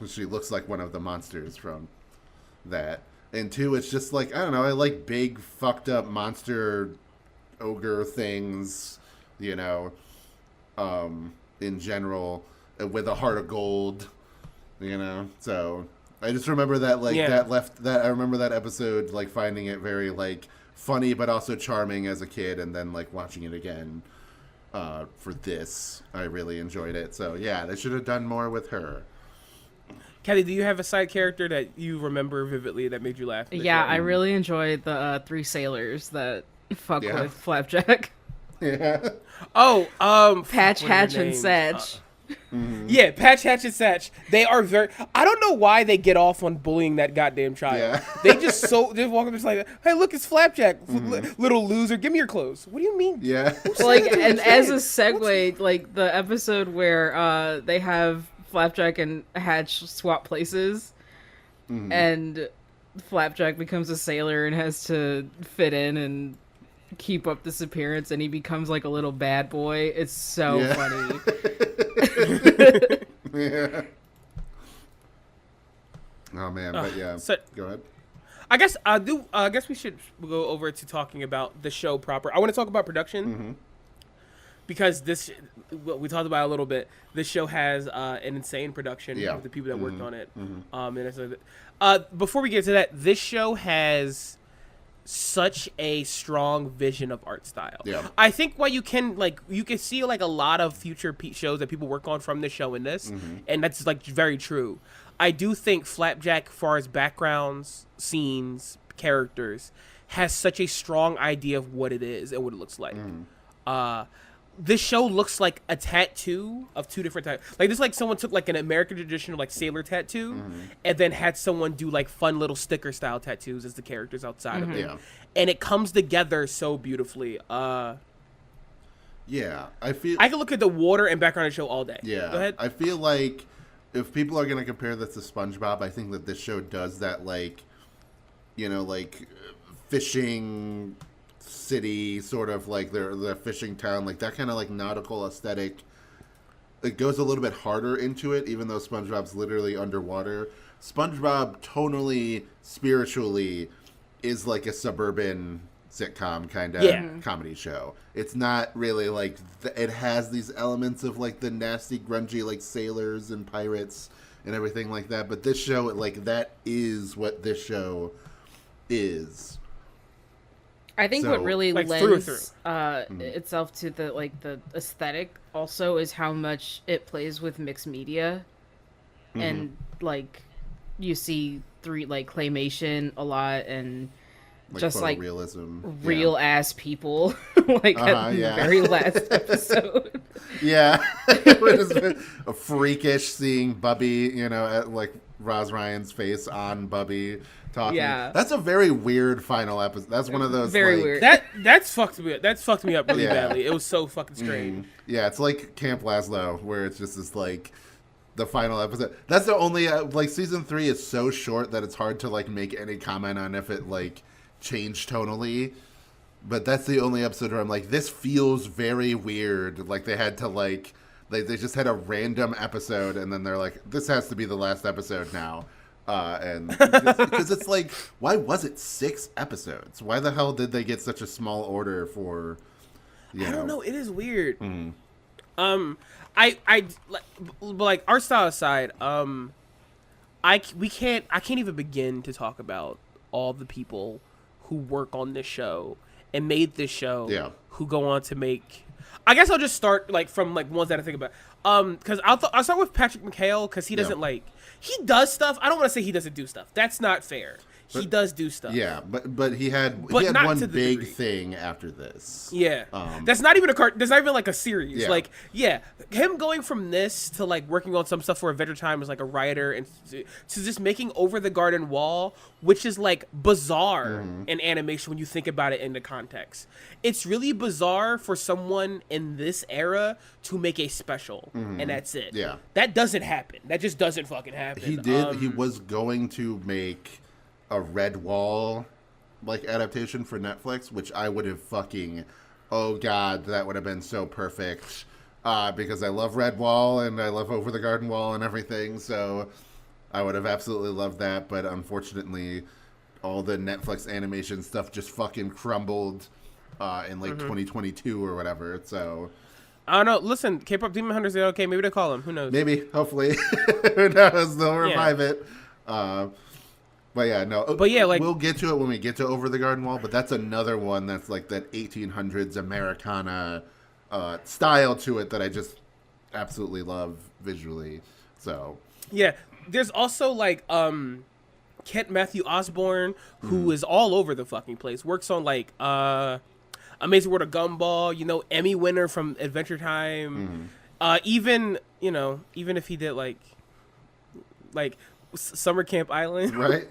She looks like one of the monsters from that. And 2, it's just like, I don't know, I like big, fucked up monster ogre things, you know, in general, with a heart of gold, you know. So I just remember that, like, Yeah. I remember that episode, like, finding it very, like, funny but also charming as a kid, and then like watching it again for this, I really enjoyed it. So yeah, they should have done more with her. Kelly, do you have a side character that you remember vividly that made you laugh? Yeah, I really enjoyed the 3 sailors that fuck Yeah. with Flapjack. Yeah. Oh, Patch, what are Hatch, their and names? Satch. Yeah, Patch, Hatch, and Satch. They are very. I don't know why they get off on bullying that goddamn child. Yeah. They just walk up and like, hey, look, it's Flapjack, little loser. Give me your clothes. What do you mean? Yeah. Like, and as a segue, like the episode where they have Flapjack and Hatch swap places, and Flapjack becomes a sailor and has to fit in and keep up this appearance, and he becomes like a little bad boy. It's so funny. Yeah. Oh man, but yeah. So- Go ahead. I guess I guess we should go over to talking about the show proper. I want to talk about production because we talked about it a little bit. This show has an insane production with the people that worked on it. And it's before we get to that, this show has such a strong vision of art style. Yeah. I think why you can see like a lot of future shows that people work on from this show and this, and that's like very true. I do think Flapjack, as far as backgrounds, scenes, characters, has such a strong idea of what it is and what it looks like. This show looks like a tattoo of 2 different types. Like this, like someone took like an American traditional like sailor tattoo, and then had someone do like fun little sticker style tattoos as the characters outside of it, and it comes together so beautifully. Yeah, I feel I can look at the water and background of the show all day. Yeah, Go ahead. I feel like if people are gonna compare this to SpongeBob, I think that this show does that, like, you know, like fishing city sort of like their fishing town, like that kind of like nautical aesthetic. It goes a little bit harder into it, even though SpongeBob's literally underwater. SpongeBob tonally, spiritually, is like a suburban sitcom kind of comedy show. It's not really like it has these elements of like the nasty, grungy like sailors and pirates and everything like that. But this show, like that is what this show is. I think what really like, lends itself to the aesthetic also is how much it plays with mixed media, and like you see claymation a lot and Like just like realism, real ass people like at the very last episode. Yeah, it has been a freakish seeing Bubby, you know, at like Roz Ryan's face on Bubby talking. Yeah. That's a very weird final episode. That's one of those Very like, weird. That's fucked me up. That's fucked me up really badly. It was so fucking strange. Yeah, it's like Camp Laszlo, where it's just this like the final episode. That's the only like season 3 is so short that it's hard to like make any comment on if it like changed tonally. But that's the only episode where I'm like, this feels very weird. Like they had to like they just had a random episode and then they're like, this has to be the last episode now. And because it's like, why was it 6 episodes? Why the hell did they get such a small order for? I don't know. It is weird. I like art style aside. I can't even begin to talk about all the people who work on this show and made this show. Yeah. Who go on to make. I guess I'll just start like from like ones that I think about. Because I'll start with Patrick McHale because he doesn't like he does stuff. I don't want to say he doesn't do stuff. That's not fair. He does do stuff. Yeah, but he had not one to the big degree. thing after this. Yeah, that's not even a cart. That's not even like a series. Yeah. Like, him going from this to like working on some stuff for Adventure Time as like a writer and to just making Over the Garden Wall, which is like bizarre in animation when you think about it in the context. It's really bizarre for someone in this era to make a special and that's it. Yeah. that doesn't happen. That just doesn't fucking happen. He did. He was going to make a Red Wall like adaptation for Netflix, which I would have fucking, oh god, that would have been so perfect. Because I love Red Wall and I love Over the Garden Wall and everything, so I would have absolutely loved that. But unfortunately, all the Netflix animation stuff just fucking crumbled in like 2022 or whatever. So I don't know. Listen, K-pop Demon Hunters are okay. Maybe they call him. Who knows? maybe, hopefully, who knows? They'll revive it. But yeah, no. But yeah, like we'll get to it when we get to Over the Garden Wall. But that's another one that's like that 1800s Americana style to it that I just absolutely love visually. So yeah, there's also like Kent Matthew Osborne, who is all over the fucking place. Works on like Amazing World of Gumball, you know, Emmy winner from Adventure Time. Even if he did like Summer Camp Island, right.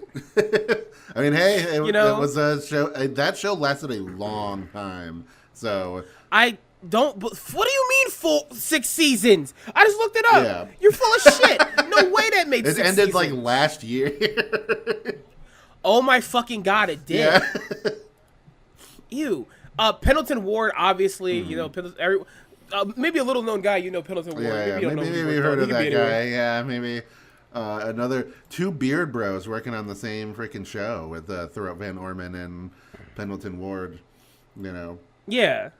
I mean, hey, it was a show. That show lasted a long time. So I don't. What do you mean 6 seasons? I just looked it up. Yeah. You're full of shit. No way that made it 6 ended seasons. like last year. Oh my fucking god, it did. Yeah. Ew. Pendleton Ward, obviously, you know, maybe a little known guy, you know, Pendleton Ward. Yeah, Maybe you don't know. maybe heard of that guy. Yeah, maybe. Another 2 beard bros working on the same freaking show with Thurop Van Orman and Pendleton Ward, you know. Yeah.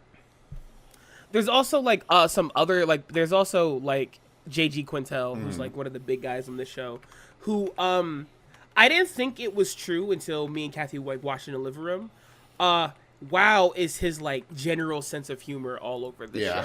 There's also like some other there's also like JG Quintel, who's like one of the big guys on this show, who I didn't think it was true until me and Kathy like watched in the living room. Wow, is his like general sense of humor all over the show.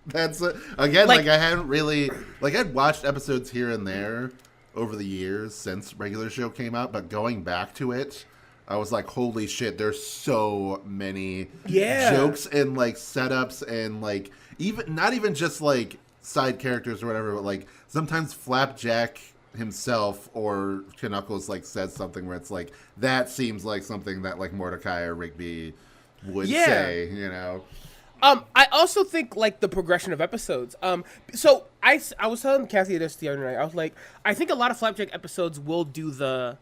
That's again, like I hadn't really I'd watched episodes here and there over the years since regular show came out, but going back to it, I was like, holy shit, there's so many jokes and like setups and like even not even just like side characters or whatever, but like sometimes Flapjack himself or Knuckles like says something where it's like that seems like something that like Mordecai or Rigby would say, you know. I also think like the progression of episodes. So I was telling Kathy this the other night. I was like, I think a lot of Flapjack episodes will do the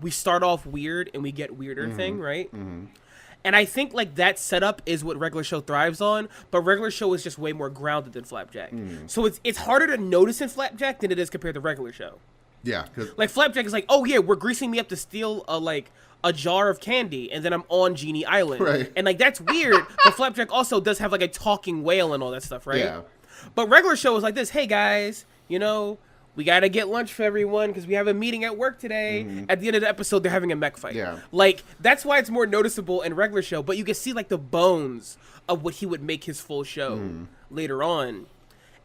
we start off weird and we get weirder thing, right? And I think like that setup is what regular show thrives on, but regular show is just way more grounded than Flapjack. So it's harder to notice in Flapjack than it is compared to regular show. Yeah, like Flapjack is like, oh yeah, we're greasing me up to steal a jar of candy, and then I'm on Genie Island, right? And like that's weird. But Flapjack also does have like a talking whale and all that stuff, right? Yeah. But regular show is like this. Hey guys, you know, we gotta get lunch for everyone because we have a meeting at work today. At the end of the episode, they're having a mech fight. Yeah. Like that's why it's more noticeable in regular show. But you can see like the bones of what he would make his full show later on.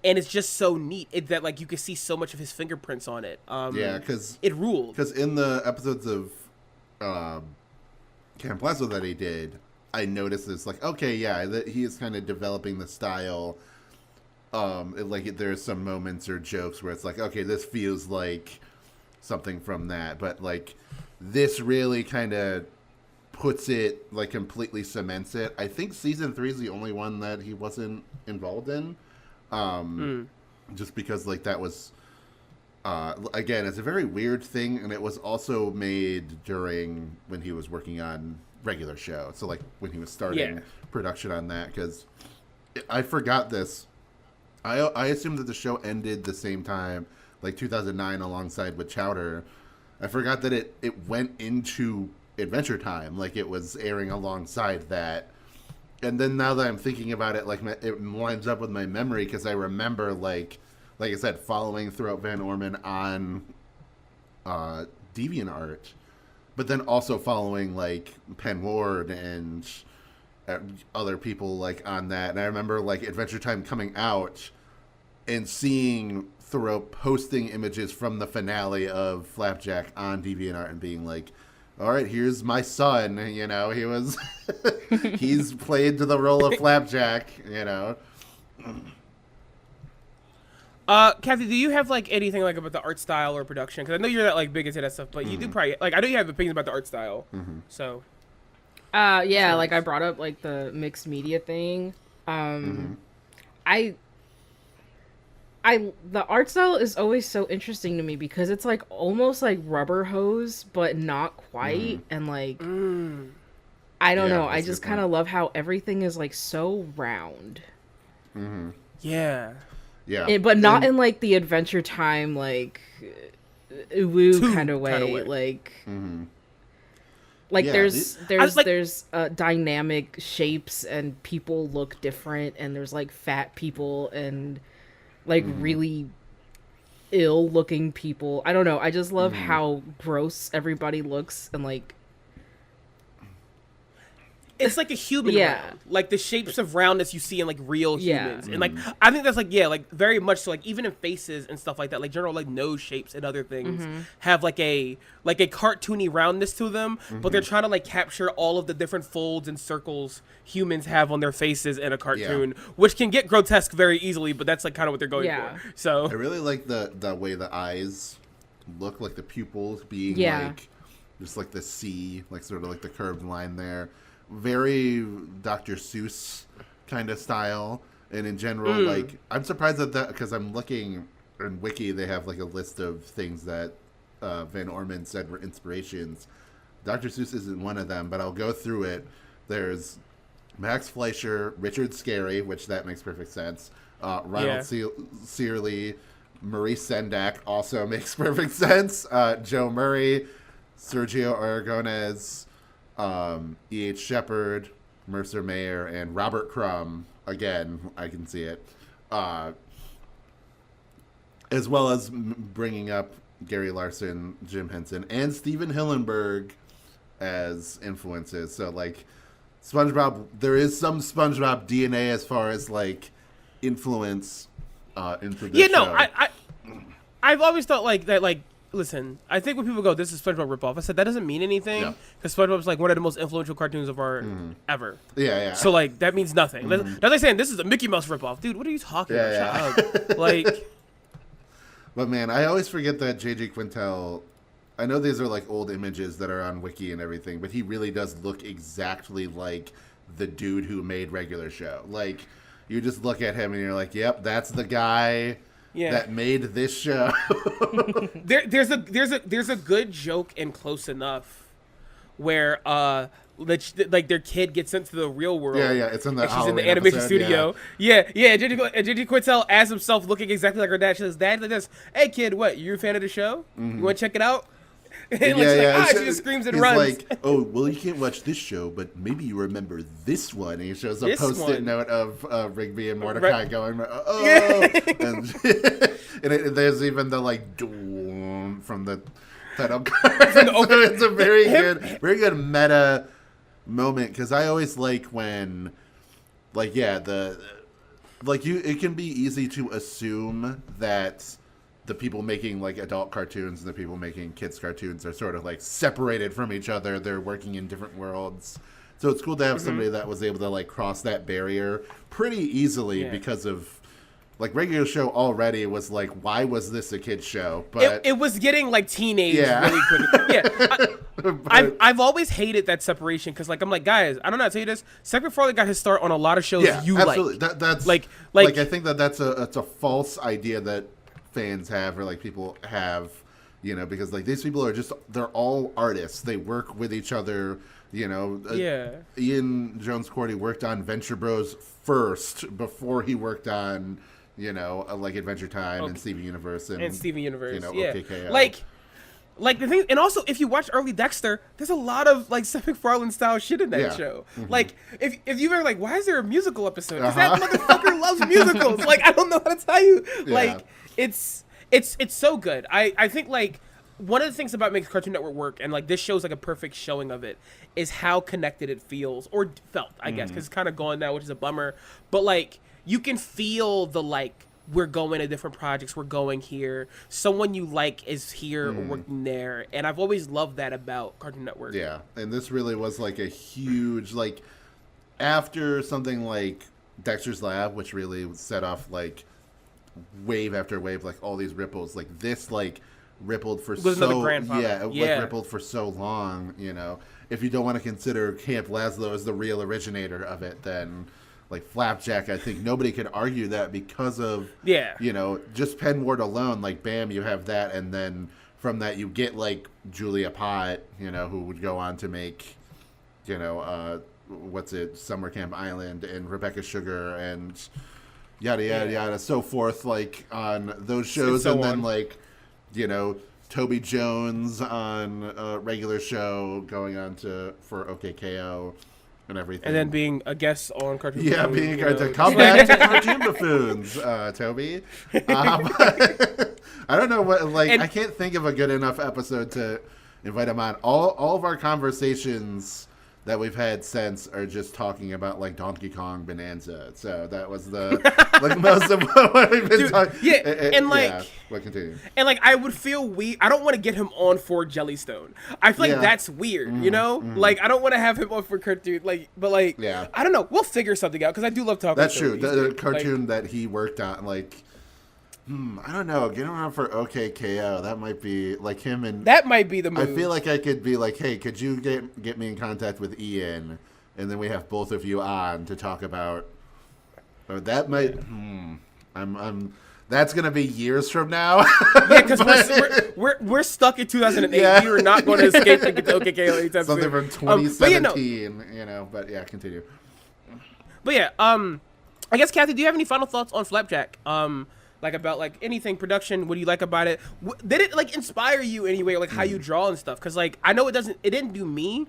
And it's just so neat that like you can see so much of his fingerprints on it. Yeah, because it ruled. Because in the episodes of Camp Pleso that he did, I noticed this like, okay, yeah, that he is kind of developing the style. Like there's some moments or jokes where it's like, okay, this feels like something from that, but like this really kind of puts it like completely cements it. I think season 3 is the only one that he wasn't involved in. Just because like that was again, it's a very weird thing, and it was also made during when he was working on regular show, so like when he was starting production on that, because I forgot this. I assumed that the show ended the same time, like 2009, alongside with Chowder. I forgot that it went into Adventure Time, like it was airing alongside that. And then now that I'm thinking about it, like it lines up with my memory, because I remember, like I said, following Thurop Van Orman on DeviantArt, but then also following like Penn Ward and other people like on that. And I remember like Adventure Time coming out and seeing Thurop posting images from the finale of Flapjack on DeviantArt and being like, all right, here's my son, you know, he was, he's played to the role of Flapjack, you know. Kathy, do you have like anything like about the art style or production? Because I know you're not like big into that stuff, but you do probably, like, I know you have opinions about the art style, so. Yeah, like I brought up like the mixed media thing. The art style is always so interesting to me because it's like almost like rubber hose, but not quite. And like, I don't know. I just kind of love how everything is like so round. Yeah. Yeah. But not in like the Adventure Time, like, woo kind of way. Like, like Yeah, there's dynamic shapes and people look different, and there's like fat people and like really ill-looking people. I don't know. I just love how gross everybody looks, and like it's like a human round. Like the shapes of roundness you see in like real humans. And like I think that's like like very much so, like even in faces and stuff like that, like general like nose shapes and other things have like a cartoony roundness to them, but they're trying to like capture all of the different folds and circles humans have on their faces in a cartoon, which can get grotesque very easily, but that's like kind of what they're going for. So I really like the way the eyes look, like the pupils being like just like the C, like sort of like the curved line there. Very Dr. Seuss kind of style, and in general, like I'm surprised at that because I'm looking in Wiki. They have like a list of things that Van Orman said were inspirations. Dr. Seuss isn't one of them, but I'll go through it. There's Max Fleischer, Richard Scarry, which that makes perfect sense. Ronald Searle, Maurice Sendak also makes perfect sense. Joe Murray, Sergio Aragonés. E.H. Shepard, Mercer Mayer, and Robert Crumb. Again, I can see it. As well as bringing up Gary Larson, Jim Henson, and Steven Hillenburg as influences. So, like, SpongeBob, there is some SpongeBob DNA as far as, like, influence into this show. I've always thought, like, that, like, listen, I think when people go, this is SpongeBob ripoff, I said that doesn't mean anything because SpongeBob's like one of the most influential cartoons of our ever. Yeah. So like that means nothing. That's like saying this is a Mickey Mouse ripoff, dude. What are you talking about? Shut up. Like, but man, I always forget that J.J. Quintel. I know these are like old images that are on Wiki and everything, but he really does look exactly like the dude who made Regular Show. Like, you just look at him and you're like, yep, that's the guy. That made this show. there's a good joke in Close Enough where like their kid gets sent to the real world. Yeah, it's in the she's in the animation studio. Yeah. J.J. Quintel as himself looking exactly like her dad. She says, "Dad, like this. Hey kid, what? You're a fan of the show? You want to check it out?" And she just screams and runs. Like, oh, well, you can't watch this show, but maybe you remember this one. And he shows a post-it note of Rigby and Mordecai going, oh. And there's even the, like, doom from the title card. So it's a very good meta moment, because I always like when, like, it can be easy to assume that the people making like adult cartoons and the people making kids cartoons are sort of like separated from each other. They're working in different worlds. So it's cool to have somebody that was able to like cross that barrier pretty easily because of like Regular Show already was like, why was this a kid's show? But it was getting like teenage really quickly. I've always hated that separation because like I'm like, guys, I don't know how to tell you this. Seth MacFarlane got his start on a lot of shows you absolutely. like. That's like I think that's a false idea that fans have or like people have, you know, because like these people are just, they're all artists. They work with each other, you know. Ian Jones-Cordy worked on Venture Bros first before he worked on, you know, like Adventure Time and Steven Universe and Steven Universe, you know, OKKO. Like the thing, and also if you watch early Dexter, there's a lot of like Seth MacFarlane style shit in that show. Like if you've ever like, why is there a musical episode? Because that motherfucker loves musicals. Like I don't know how to tell you. Like it's so good. I think like one of the things about making Cartoon Network work, and like this show's like a perfect showing of it, is how connected it feels or felt, I guess, because it's kind of gone now, which is a bummer. But like you can feel the like, we're going to different projects, we're going here, someone you like is here or working there, and I've always loved that about Cartoon Network. Yeah, and this really was like a huge, like, after something like Dexter's Lab, which really set off like wave after wave, like all these ripples, like this like rippled for rippled for so long, you know. If you don't want to consider Camp Lazlo as the real originator of it, then like Flapjack, I think nobody could argue that because of, you know, just Penn Ward alone, like, bam, you have that. And then from that, you get, like, Julia Pott, you know, who would go on to make, you know, Summer Camp Island and Rebecca Sugar and yada, yada, yada, so forth, like, on those shows. And then, like, you know, Toby Jones on a Regular Show going on for OKKO. and everything. And then being a guest on Cartoon Yeah, Buffoons, being you a know. come back to Cartoon Buffoons, Toby. I don't know what, like, And- I can't think of a good enough episode to invite him on. All of our conversations that we've had since are just talking about, like, Donkey Kong Bonanza. So that was the, like, most of what we've been Dude, talking. yeah, and, like- yeah, what continue? And like I would feel weird. I don't want to get him on for Jellystone. I feel like Yeah. that's weird, you know. Like I don't want to have him on for cartoon. Like, but like, Yeah. I don't know. We'll figure something out because I do love talking. That's to true. him. The Like, cartoon that he worked on, like, I don't know. Get him on for OKKO. That might be like him and. that might be the I move. feel like I could be like, hey, could you get me in contact with Ian, and then we have both of you on to talk about. Or that might. I'm. That's gonna be years from now. yeah, because we're stuck in 2008. Yeah. We are not going to escape to get to OKKO anytime Something soon. from But yeah, no. 2017, you know. But yeah, continue. But yeah, I guess Kathy, do you have any final thoughts on Flapjack? Like about like anything production, what do you like about it? Did it like inspire you anyway, like how you draw and stuff? Because like I know it didn't do me.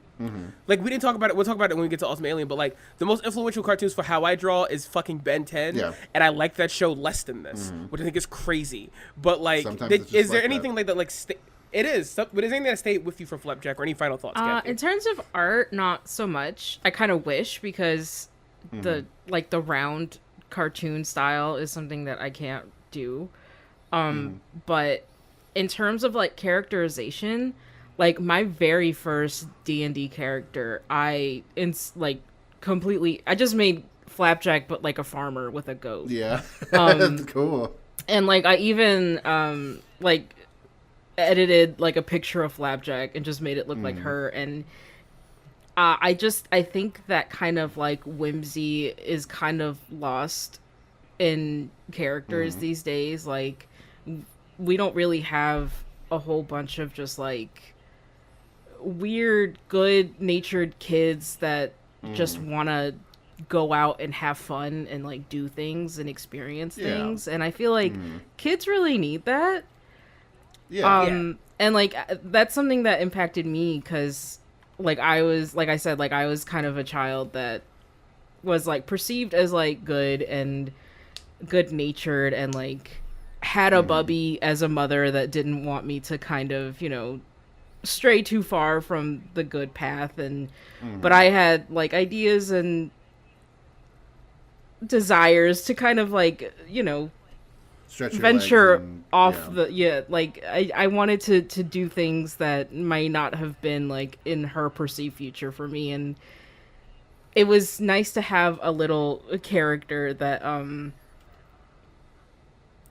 Like we didn't talk about it. We'll talk about it when we get to Ultimate Alien. But like the most influential cartoons for how I draw is fucking Ben 10. Yeah. And I like that show less than this, which I think is crazy. But like, Sometimes it's just is there like that. anything like that? Like it is. But is anything that stayed with you from Flapjack or any final thoughts? Kathy? In terms of art, not so much. I kind of wish because the round cartoon style is something that I can't do. But in terms of like characterization, like my very first D&D character, I just made Flapjack but like a farmer with a goat. Yeah. Cool. And like I even like edited like a picture of Flapjack and just made it look like her. And I think that kind of like whimsy is kind of lost in characters these days. Like we don't really have a whole bunch of just like weird good natured kids that just want to go out and have fun and like do things and experience things. And I feel like kids really need that. Yeah. And like that's something that impacted me because like I was kind of a child that was like perceived as like good and good natured and like had a bubby as a mother that didn't want me to kind of, you know, stray too far from the good path. And but I had like ideas and desires to kind of like, you know, Stretch your venture legs and, off yeah. like I wanted to do things that might not have been like in her perceived future for me. And it was nice to have a little character that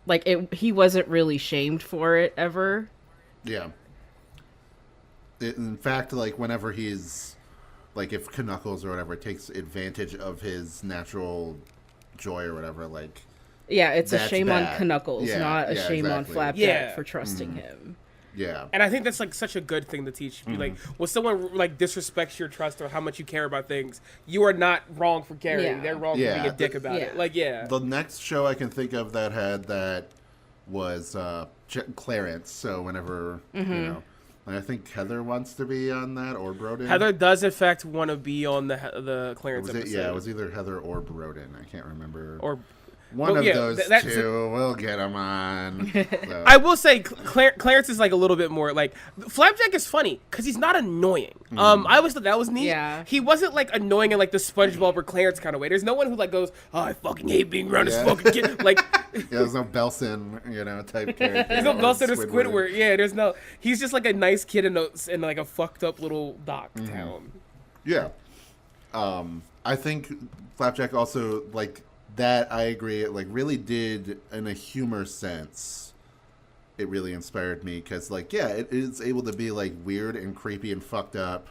like he wasn't really shamed for it ever. Yeah. In fact, like, whenever he's, like, if Knuckles or whatever takes advantage of his natural joy or whatever, like... Yeah, it's a That's shame bad. on Knuckles, Yeah, not a yeah, shame on exactly. Flapjack Yeah. for trusting him. Yeah. And I think that's like such a good thing to teach. Be like, when someone like disrespects your trust or how much you care about things, you are not wrong for caring. Yeah. They're wrong Yeah. for being a dick about Yeah. it. Like, yeah. The next show I can think of that had that was Clarence. So whenever, you know... I think Heather wants to be on that, or Broden. Heather does in fact want to be on the Clarence Was it, episode. yeah, it was either Heather or Broden. I can't remember. Or one well, of yeah, those that's two. We'll get them on. So. I will say Clarence is like a little bit more like Flapjack is funny because he's not annoying. I always thought that was neat. Yeah. He wasn't like annoying in like the SpongeBob or Clarence kind of way. There's no one who like goes, "Oh, I fucking hate being around this Yeah. fucking kid." Like Yeah, there's no Belson, type character. there's no Belson or Squidward. Yeah, there's no. He's just like a nice kid in like a fucked up little dock town. Yeah. I think Flapjack also, like, that, I agree, it, like, really did, in a humor sense, it really inspired me, because, like, yeah, it is able to be, like, weird and creepy and fucked up,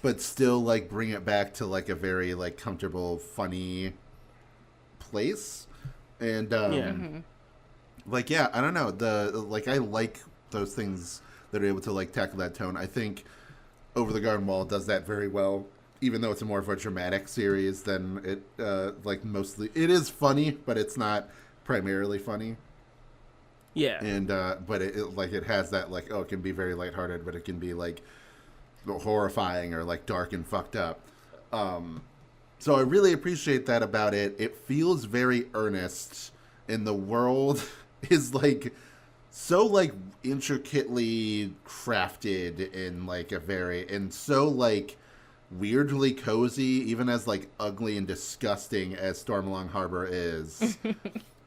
but still, like, bring it back to, like, a very, like, comfortable, funny place. And, like, yeah, I don't know, I like those things that are able to, like, tackle that tone. I think Over the Garden Wall does that very well, even though it's more of a dramatic series than it, like, mostly... It is funny, but it's not primarily funny. Yeah. And, but it has that, like, it can be very lighthearted, but it can be, like, horrifying or, like, dark and fucked up. So I really appreciate that about it. It feels very earnest, and the world is like so like intricately crafted in like a very and so like weirdly cozy, even as like ugly and disgusting as Stormalong Harbor is.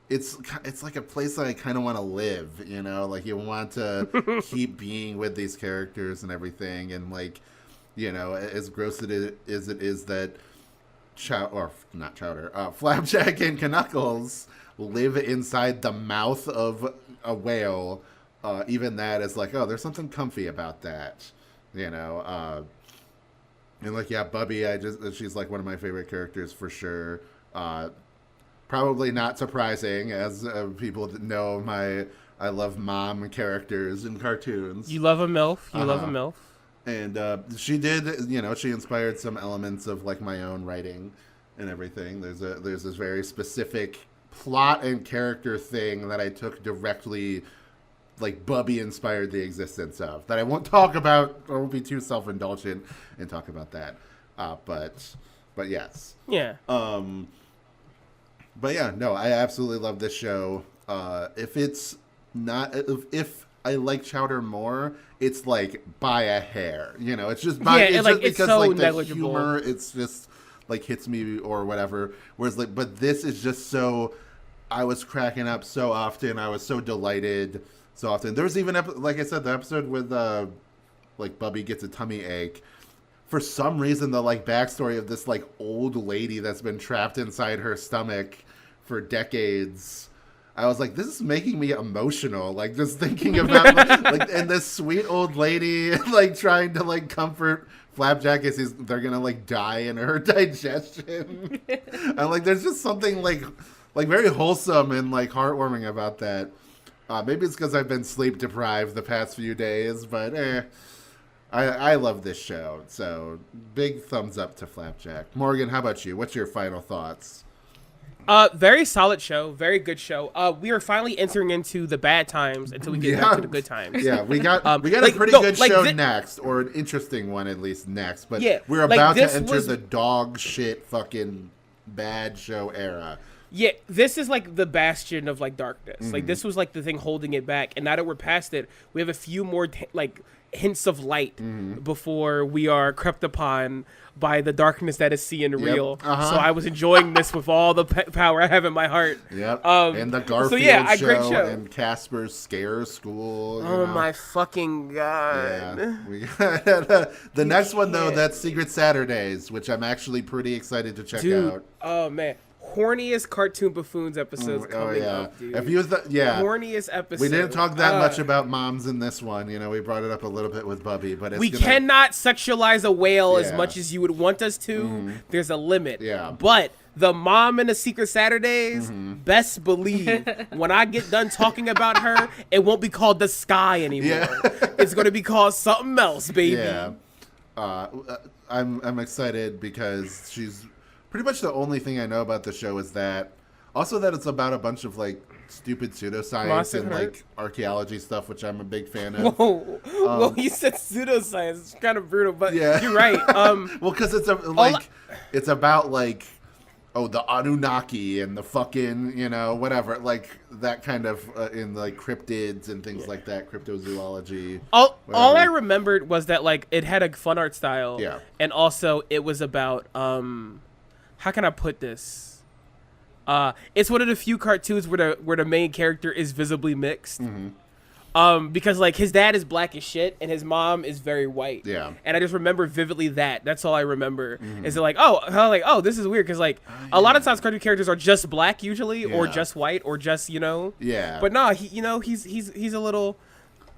It's like a place that I kind of want to live, you know, like you want to keep being with these characters and everything, and like, you know, as gross as it is that Flapjack and Knuckles live inside the mouth of a whale. Even that is like, oh, there's something comfy about that, you know. And like, yeah, Bubby, she's like one of my favorite characters for sure. Probably not surprising, as people that know I love mom characters in cartoons. You love a MILF. You love a MILF. And she did, you know, she inspired some elements of like my own writing and everything. There's this very specific plot and character thing that I took directly, like Bubby inspired the existence of, that I won't talk about. I won't be too self-indulgent and talk about that. But yes. Yeah. But yeah, no, I absolutely love this show. If I like Chowder more, it's like by a hair. You know, it's just by it's so like the negligible. humor, it's just like hits me or whatever. Whereas like, but this is just so. I was cracking up so often. I was so delighted so often. There was even like I said, the episode with like Bubby gets a tummy ache. For some reason, the like backstory of this like old lady that's been trapped inside her stomach for decades, I was like, this is making me emotional. Like just thinking about like and this sweet old lady like trying to like comfort Flapjack as they're gonna like die in her digestion. And like there's just something like very wholesome and like heartwarming about that. Maybe it's because I've been sleep deprived the past few days, but I love this show, so big thumbs up to Flapjack. Morgan, how about you? What's your final thoughts? Very solid show, very good show. We are finally entering into the bad times until we get back to the good times. Yeah, we got a pretty good show next, or an interesting one at least next. But yeah, we're about to enter the dog shit fucking bad show era. Yeah, this is like the bastion of like darkness. Mm-hmm. Like this was like the thing holding it back, and now that we're past it, we have a few more like hints of light before we are crept upon by the darkness that is seeing real. So I was enjoying this with all the power I have in my heart. Yep. And the Garfield great show and Casper's Scare School. Oh my fucking god. Yeah. We got the next one though, that's Secret Saturdays, which I'm actually pretty excited to check out. Oh man. Horniest cartoon Buffoons episodes coming up, dude. Horniest episode. We didn't talk that much about moms in this one. You know, we brought it up a little bit with Bubby, but we cannot sexualize a whale as much as you would want us to. There's a limit. Yeah. But the mom in the Secret Saturdays, best believe when I get done talking about her, it won't be called The Sky anymore. Yeah. It's going to be called something else, baby. Yeah. I'm excited because she's pretty much the only thing I know about the show is that. Also that it's about a bunch of like stupid pseudoscience and like archaeology stuff, which I'm a big fan of. Whoa, you said pseudoscience. It's kind of brutal, but you're right. Well, because it's about like, the Anunnaki and the fucking, you know, whatever, like that kind of in like cryptids and things like that, cryptozoology. All I remembered was that like it had a fun art style. Yeah. And also it was about how can I put this? It's one of the few cartoons where the main character is visibly mixed. Because like his dad is black as shit and his mom is very white. Yeah. And I just remember vividly that. That's all I remember. Is it like, this is weird because like a lot of times cartoon characters are just black usually, or just white, or just, you know. Yeah. But no, he's a little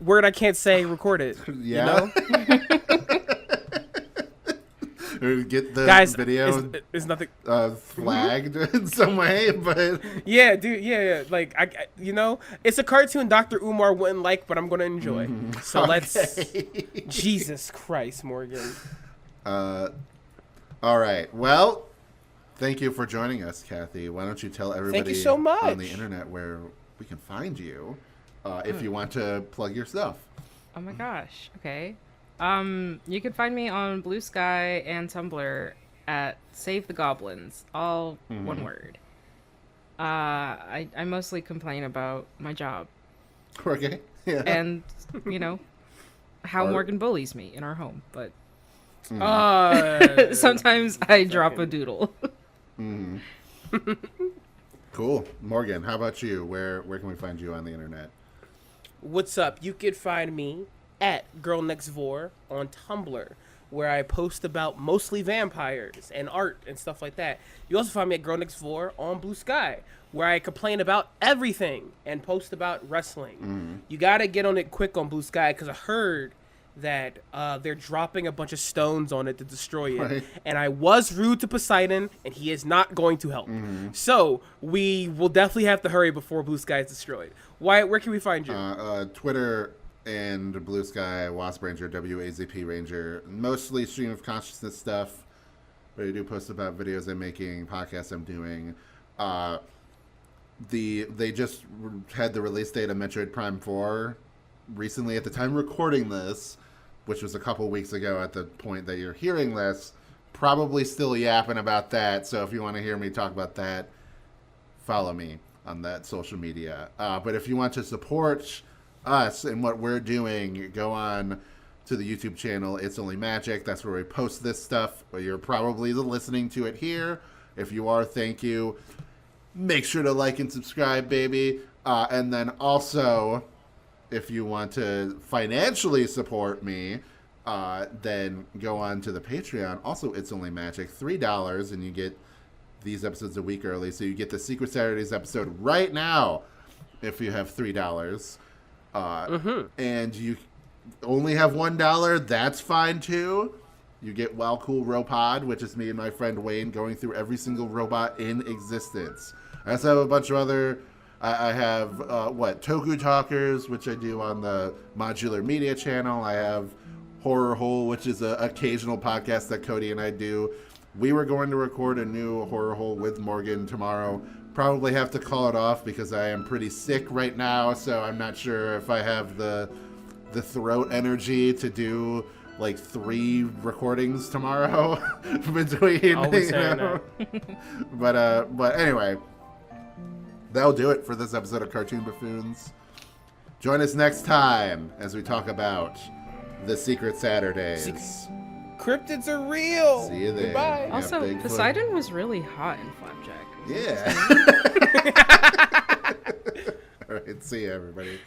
word I can't say recorded. Yeah. You know? Or get the guys, video is nothing flagged in some way, but yeah, dude, yeah. Like I you know, it's a cartoon Dr. Umar wouldn't like, but I'm gonna enjoy. So let's. Jesus Christ, Morgan. All right. Well, thank you for joining us, Kathy. Why don't you tell everybody Thank you so much. on the internet where we can find you if you want to plug your stuff. Oh my gosh. Okay. You can find me on Blue Sky and Tumblr at Save the Goblins, all one word. I mostly complain about my job. Okay. Yeah. And, how Morgan bullies me in our home. But sometimes I drop a doodle. Cool. Morgan, how about you? Where can we find you on the internet? What's up? You can find me at Girl Next Vor on Tumblr, where I post about mostly vampires and art and stuff like that. You also find me at Girl Next Vor on Blue Sky, where I complain about everything and post about wrestling. You gotta get on it quick on Blue Sky, because I heard that they're dropping a bunch of stones on it to destroy it. Right. And I was rude to Poseidon, and he is not going to help. So we will definitely have to hurry before Blue Sky is destroyed. Wyatt, where can we find you? Twitter and Blue Sky, Wasp Ranger, WAZP Ranger. Mostly stream of consciousness stuff, but I do post about videos I'm making, podcasts I'm doing. They just had the release date of Metroid Prime 4 recently at the time recording this, which was a couple weeks ago at the point that you're hearing this. Probably still yapping about that, so if you want to hear me talk about that, follow me on that social media. But if you want to support us and what we're doing, go on to the YouTube channel It's Only Magic. That's where we post this stuff. You're probably listening to it here. If you are, thank you. Make sure to like and subscribe, baby. And then also, if you want to financially support me, then go on to the Patreon. Also, It's Only Magic, $3, and you get these episodes a week early. So you get the Secret Saturdays episode right now if you have $3. And you only have $1, that's fine too. You get Wow Cool Robot, which is me and my friend Wayne going through every single robot in existence. I also have a bunch of other... I have, Toku Talkers, which I do on the Modular Media channel. I have Horror Hole, which is an occasional podcast that Cody and I do. We were going to record a new Horror Hole with Morgan tomorrow. Probably have to call it off because I am pretty sick right now, so I'm not sure if I have the throat energy to do like 3 recordings tomorrow between. Always saying that. But anyway, that'll do it for this episode of Cartoon Buffoons. Join us next time as we talk about the Secret Saturdays. Cryptids are real. See you there. Goodbye. Yeah, Also, Bigfoot. Poseidon was really hot in Flapjack. Yeah. All right. See you, everybody.